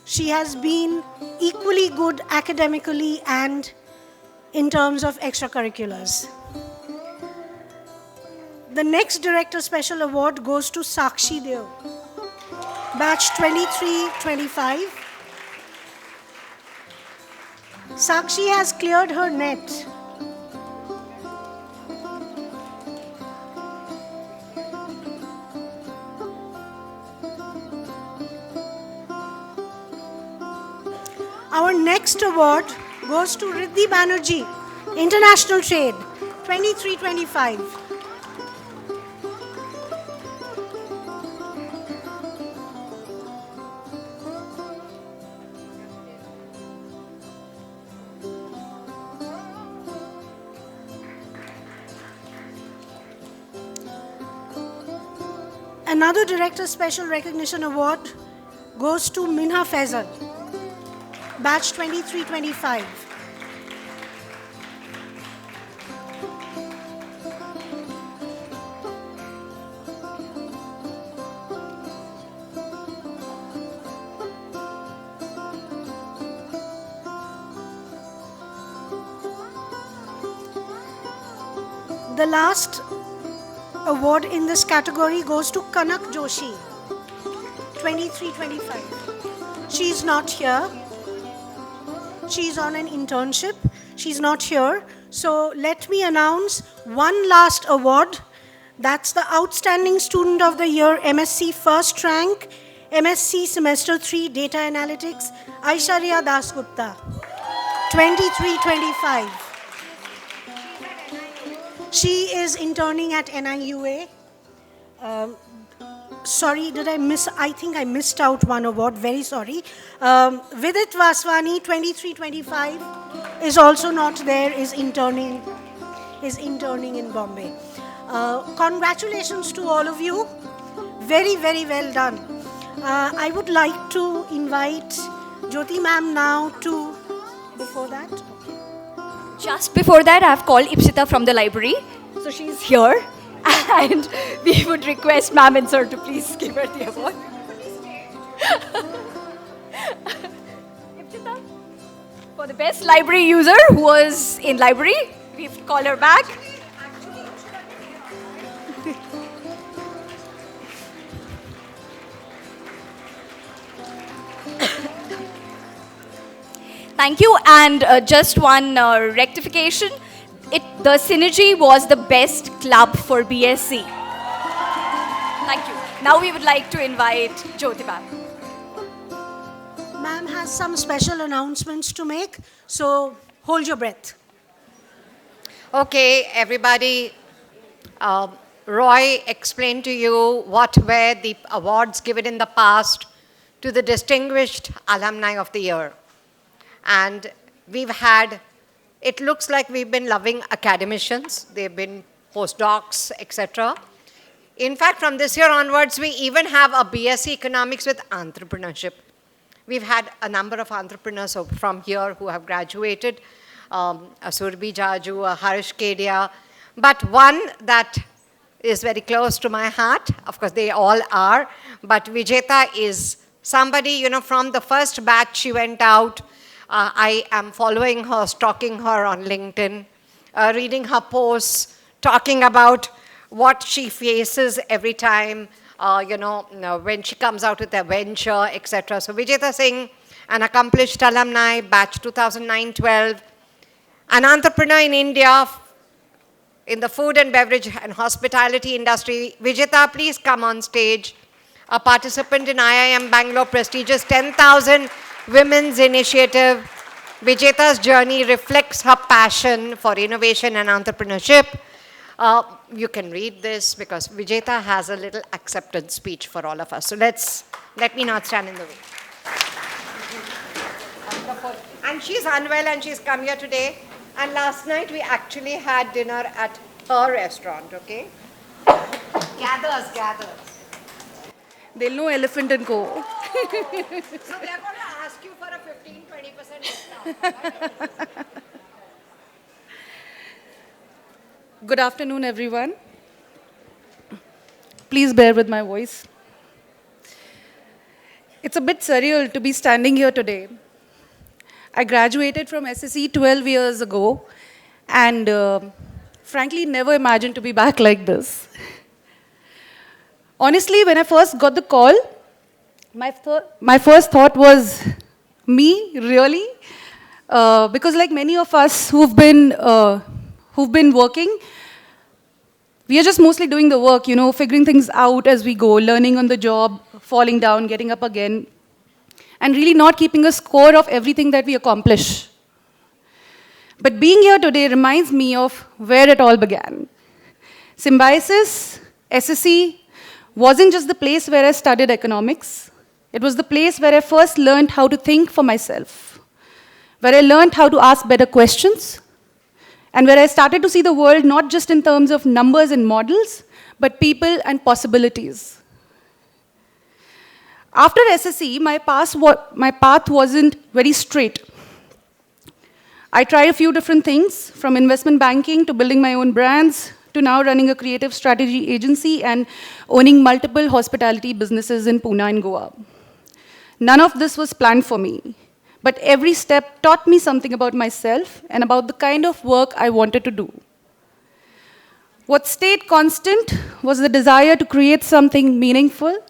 she has been equally good academically and in terms of extracurriculars. The next Director Special Award goes to Sakshi Deo, batch 23-25. Sakshi has cleared her net. Our next award goes to Riddhi Banerjee, International Trade, 23-25. Another Director Special Recognition Award goes to Minha Faisal, batch 23-25. The last award in this category goes to Kanak Joshi, 23-25. She's not here. She's on an internship. She's not here. So let me announce one last award. That's the Outstanding Student of the Year, MSc First Rank, MSc Semester 3 Data Analytics, Aishwarya Dasgupta, 23-25. She is interning at NIUA. Sorry, did I miss? I think I missed out one award. Very sorry. Vidit Vaswani, 23-25, is also not there. Is interning in Bombay. Congratulations to all of you. Very, very well done. I would like to invite Jyoti ma'am now to. Before that. Just before that, I have called Ipsita from the library. So she's here. And we would request ma'am and sir to please give her the award. Ipsita, for the best library user who was in library, we've called her back. Thank you. And just one rectification. The Synergy was the best club for BSc. Thank you. Now we would like to invite Jyoti ma'am. Ma'am has some special announcements to make, so hold your breath. Okay, everybody. Roy explained to you what were the awards given in the past to the distinguished alumni of the year. And we've had, it looks like we've been loving academicians. They've been postdocs, etc. In fact, from this year onwards, we even have a BSc Economics with entrepreneurship. We've had a number of entrepreneurs from here who have graduated, Surbi Jaju, Harish Kedia, but one that is very close to my heart, of course they all are, but Vijeta is somebody, you know, from the first batch she went out. I am following her, stalking her on LinkedIn, reading her posts, talking about what she faces every time, when she comes out with a venture, etc. So Vijeta Singh, an accomplished alumni, batch 2009-12, an entrepreneur in India in the food and beverage and hospitality industry. Vijeta, please come on stage. A participant in IIM Bangalore prestigious 10,000 Women's Initiative. Vijeta's journey reflects her passion for innovation and entrepreneurship. You can read this because Vijeta has a little acceptance speech for all of us. So let me not stand in the way. And And she's unwell and she's come here today. And last night we actually had dinner at her restaurant, okay? Gathers. They'll know Elephant and Co. So they're going to ask you for a 15-20% discount. Good afternoon, everyone. Please bear with my voice. It's a bit surreal to be standing here today. I graduated from SSE 12 years ago and frankly never imagined to be back like this. Honestly, when I first got the call, my first thought was, me, really? Because like many of us who've been working, we are just mostly doing the work, figuring things out as we go, learning on the job, falling down, getting up again, and really not keeping a score of everything that we accomplish. But being here today reminds me of where it all began. Symbiosis, SSE, wasn't just the place where I studied economics. It was the place where I first learned how to think for myself, where I learned how to ask better questions, and where I started to see the world not just in terms of numbers and models, but people and possibilities. After SSE, my path wasn't very straight. I tried a few different things, from investment banking to building my own brands, to now running a creative strategy agency and owning multiple hospitality businesses in Pune and Goa. None of this was planned for me, but every step taught me something about myself and about the kind of work I wanted to do. What stayed constant was the desire to create something meaningful,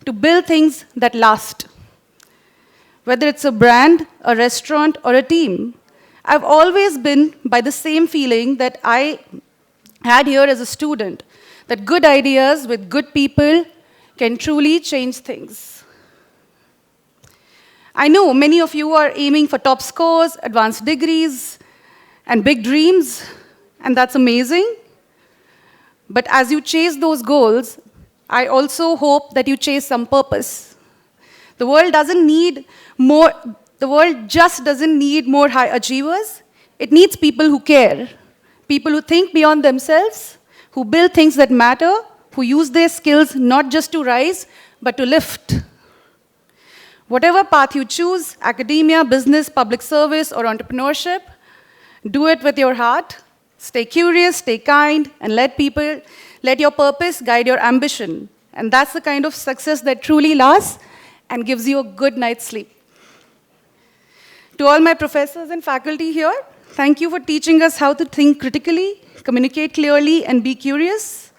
to build things that last. Whether it's a brand, a restaurant, or a team, I've always been by the same feeling that I had here as a student, that good ideas with good people can truly change things. I know many of you are aiming for top scores, advanced degrees, and big dreams, and that's amazing. But as you chase those goals, I also hope that you chase some purpose. The world just doesn't need more high achievers. It needs people who care, people who think beyond themselves, who build things that matter, who use their skills not just to rise, but to lift. Whatever path you choose, academia, business, public service, or entrepreneurship, do it with your heart. Stay curious, stay kind, and let your purpose guide your ambition. And that's the kind of success that truly lasts and gives you a good night's sleep. To all my professors and faculty here, thank you for teaching us how to think critically, communicate clearly, and be curious.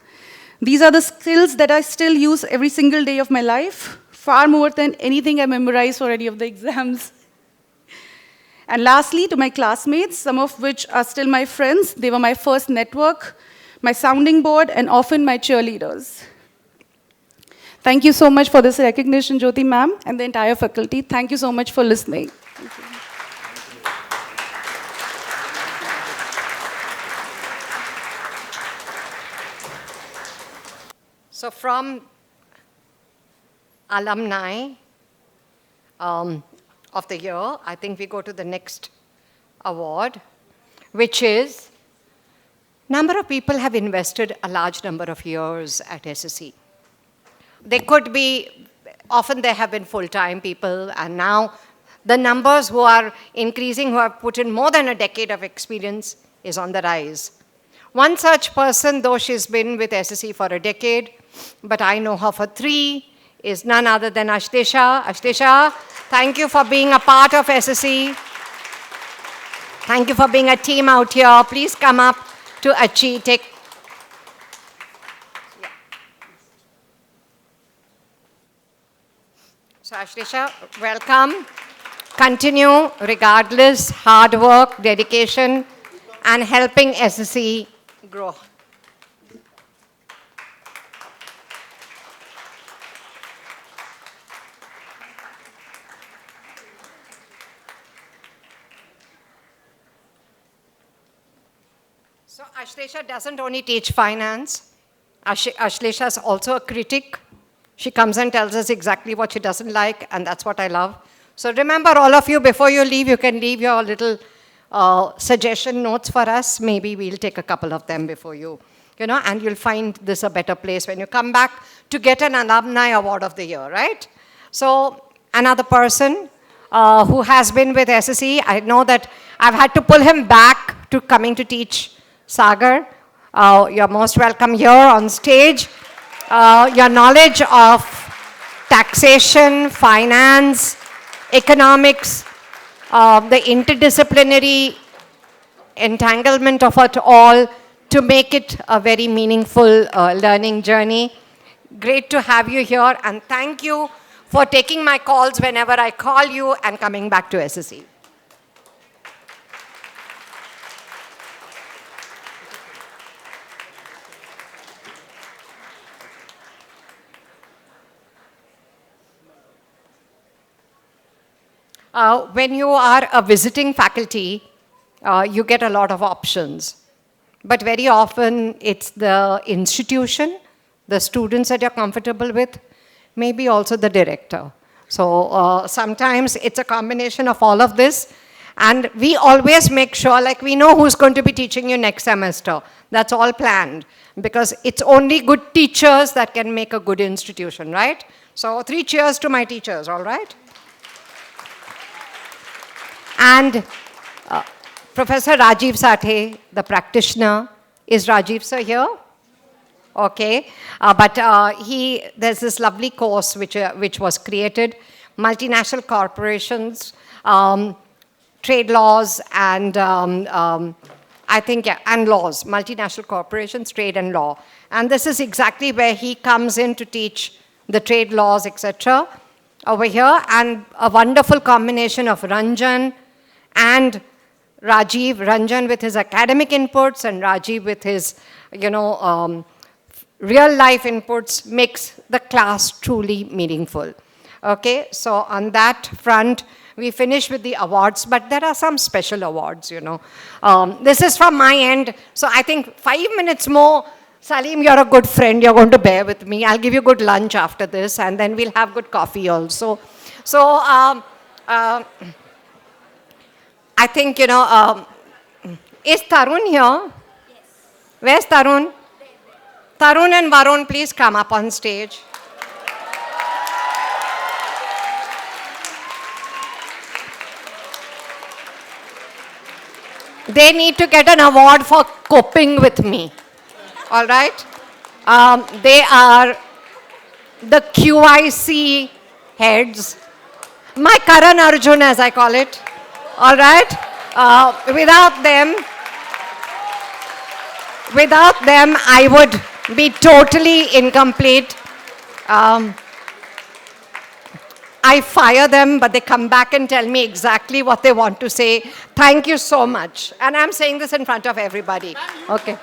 These are the skills that I still use every single day of my life, far more than anything I memorize for any of the exams. And lastly, to my classmates, some of which are still my friends, they were my first network, my sounding board, and often my cheerleaders. Thank you so much for this recognition, Jyoti ma'am, and the entire faculty. Thank you so much for listening. So from alumni of the year, I think we go to the next award, which is number of people have invested a large number of years at SSE. They could be, often they have been full-time people, and now the numbers who are increasing, who have put in more than a decade of experience, is on the rise. One such person, though she's been with SSE for a decade, but I know her for 3, is none other than Ashlesha. Ashlesha, thank you for being a part of SSE. Thank you for being a team out here. Please come up to Achi. So Ashlesha, welcome. Continue regardless, hard work, dedication, and helping SSE grow. So Ashlesha doesn't only teach finance. Ashlesha is also a critic. She comes and tells us exactly what she doesn't like, and that's what I love. So remember, all of you, before you leave, you can leave your little suggestion notes for us. Maybe we'll take a couple of them before you, and you'll find this a better place when you come back to get an Alumni Award of the Year, right? So another person who has been with SSE, I know that I've had to pull him back to coming to teach Sagar. You're most welcome here on stage. Your knowledge of taxation, finance, economics, the interdisciplinary entanglement of it all to make it a very meaningful learning journey. Great to have you here, and thank you for taking my calls whenever I call you and coming back to SSE. When you are a visiting faculty, you get a lot of options. But very often, it's the institution, the students that you're comfortable with, maybe also the director. So sometimes it's a combination of all of this. And we always make sure, like we know who's going to be teaching you next semester. That's all planned. Because it's only good teachers that can make a good institution, right? So 3 cheers to my teachers, all right? And Professor Rajiv Sathe, the practitioner, is Rajiv sir here? Okay, but there's this lovely course which was created, multinational corporations, trade laws, and I think, yeah, and laws, multinational corporations, trade and law. And this is exactly where he comes in to teach the trade laws, etc. over here, and a wonderful combination of Ranjan and Rajiv, Ranjan with his academic inputs and Rajiv with his, real life inputs makes the class truly meaningful. Okay, so on that front, we finish with the awards, but there are some special awards, This is from my end, so I think 5 minutes more. Salim, you're a good friend, you're going to bear with me. I'll give you good lunch after this, and then we'll have good coffee also. So, I think, is Tarun here? Yes. Where's Tarun? Tarun and Varun, please come up on stage. They need to get an award for coping with me. All right? They are the QIC heads. My Karan Arjun, as I call it. All right? Without them, I would be totally incomplete. I fire them, but they come back and tell me exactly what they want to say. Thank you so much. And I'm saying this in front of everybody. Okay.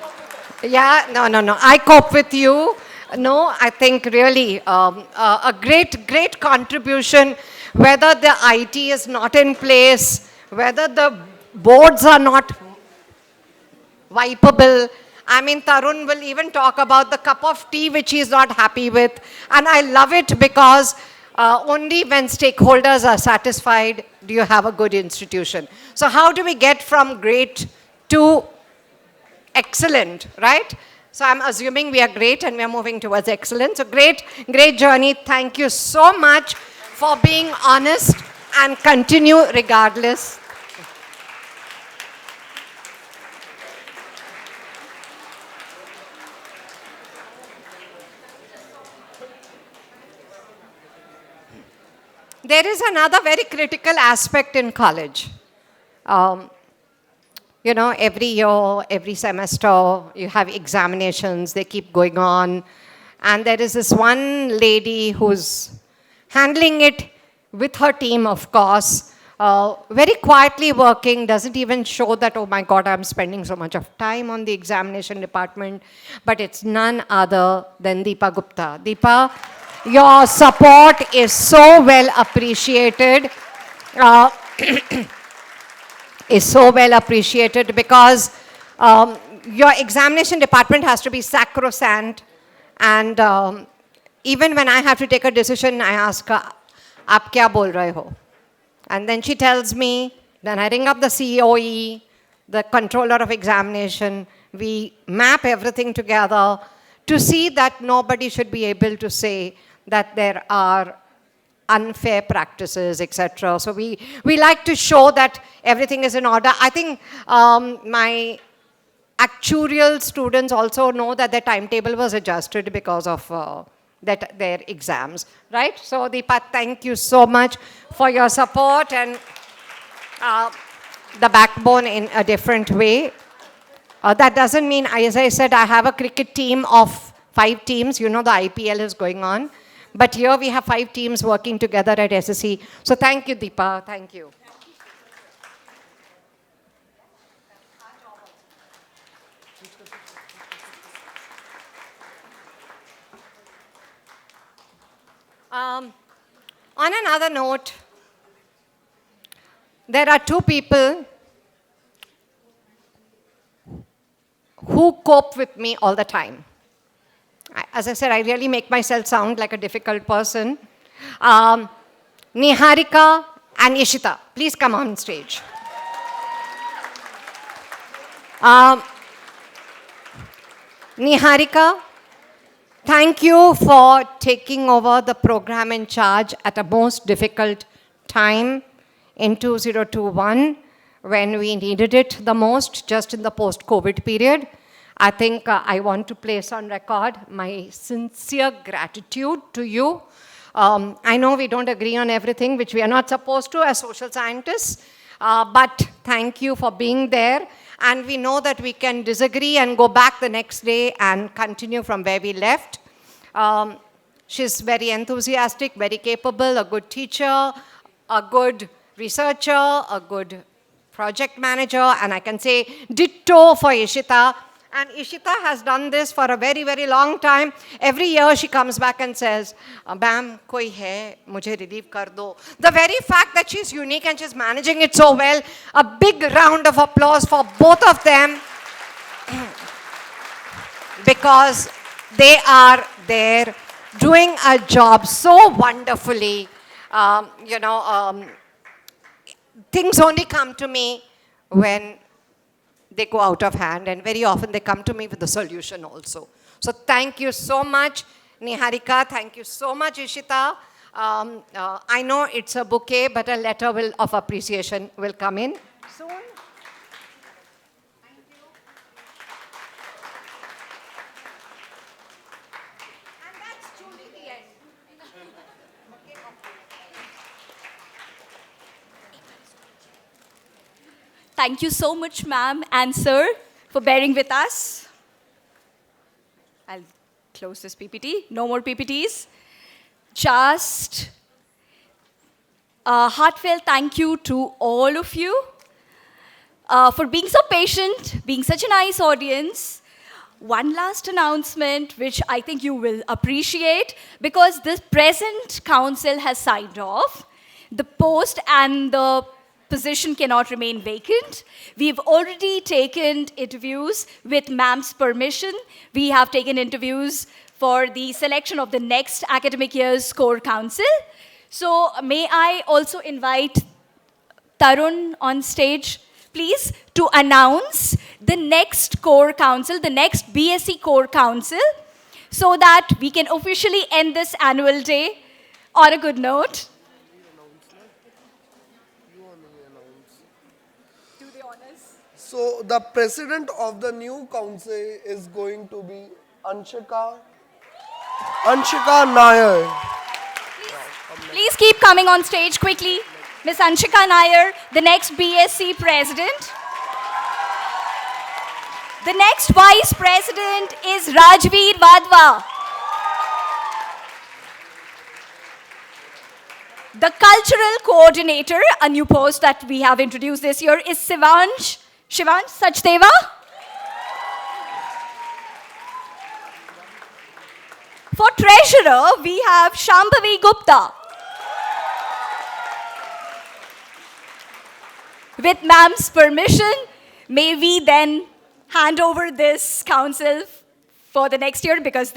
Yeah, no. I cope with you. No, I think really a great contribution, whether the IT is not in place, whether the boards are not wipeable. I mean, Tarun will even talk about the cup of tea which he's not happy with. And I love it because only when stakeholders are satisfied do you have a good institution. So how do we get from great to excellent, right? So I'm assuming we are great and we are moving towards excellence. So great journey. Thank you so much for being honest and continue regardless. There is another very critical aspect in college. Every year, every semester, you have examinations, they keep going on. And there is this one lady who's handling it with her team, of course, very quietly working, doesn't even show that, oh my God, I'm spending so much of time on the examination department. But it's none other than Deepa Gupta. Deepa, your support is so well appreciated. Is so well appreciated because your examination department has to be sacrosanct. And even when I have to take a decision, I ask, "Aap kya bol rahe ho?" And then she tells me, then I ring up the COE, the controller of examination. We map everything together to see that nobody should be able to say that there are unfair practices, etc. So we like to show that everything is in order. I think my actuarial students also know that their timetable was adjusted because of their exams, right? So Deepa, thank you so much for your support and the backbone in a different way. That doesn't mean, as I said, I have a cricket team of 5 teams. You know the IPL is going on. But here we have 5 teams working together at SSE. So thank you, Deepa. Thank you. On another note, there are 2 people who cope with me all the time. As I said, I really make myself sound like a difficult person. Niharika and Ishita, please come on stage. Niharika, thank you for taking over the program in charge at a most difficult time in 2021 when we needed it the most, just in the post-COVID period. I think I want to place on record my sincere gratitude to you. I know we don't agree on everything, which we are not supposed to as social scientists, but thank you for being there. And we know that we can disagree and go back the next day and continue from where we left. She's very enthusiastic, very capable, a good teacher, a good researcher, a good project manager, and I can say ditto for Ishita. And Ishita has done this for a very, very long time. Every year she comes back and says, "Ma'am, koi hai, mujhe relieve kar do." The very fact that she's unique and she's managing it so well, a big round of applause for both of them because they are there doing a job so wonderfully. Things only come to me when they go out of hand, and very often they come to me with the solution also. So thank you so much, Niharika. Thank you so much, Ishita. I know it's a bouquet, but a letter of appreciation will come in soon. Thank you. And that's truly the end. Thank you so much, ma'am and sir, for bearing with us. I'll close this PPT. No more PPTs. Just a heartfelt thank you to all of you for being so patient, being such a nice audience. One last announcement, which I think you will appreciate, because this present council has signed off. The post and the position cannot remain vacant. We've already taken interviews with ma'am's permission. We have taken interviews for the selection of the next academic year's core council. So may I also invite Tarun on stage, please, to announce the next core council, the next BSc core council, so that we can officially end this annual day on a good note. So the president of the new council is going to be Anshika Nair. Please keep coming on stage quickly. Ms. Anshika Nair, the next BSc president. The next vice president is Rajveer Vadva. The cultural coordinator, a new post that we have introduced this year, is Shivansh Sachdeva. For treasurer, we have Shambhavi Gupta. With ma'am's permission, may we then hand over this council for the next year, because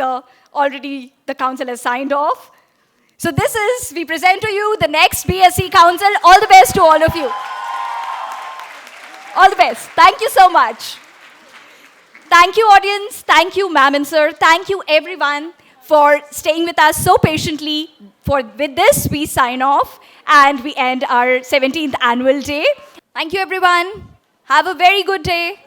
already the council has signed off. So we present to you the next BSc Council. All the best to all of you. All the best. Thank you so much. Thank you, audience. Thank you, ma'am and sir. Thank you, everyone, for staying with us so patiently. With this, we sign off and we end our 17th annual day. Thank you, everyone. Have a very good day.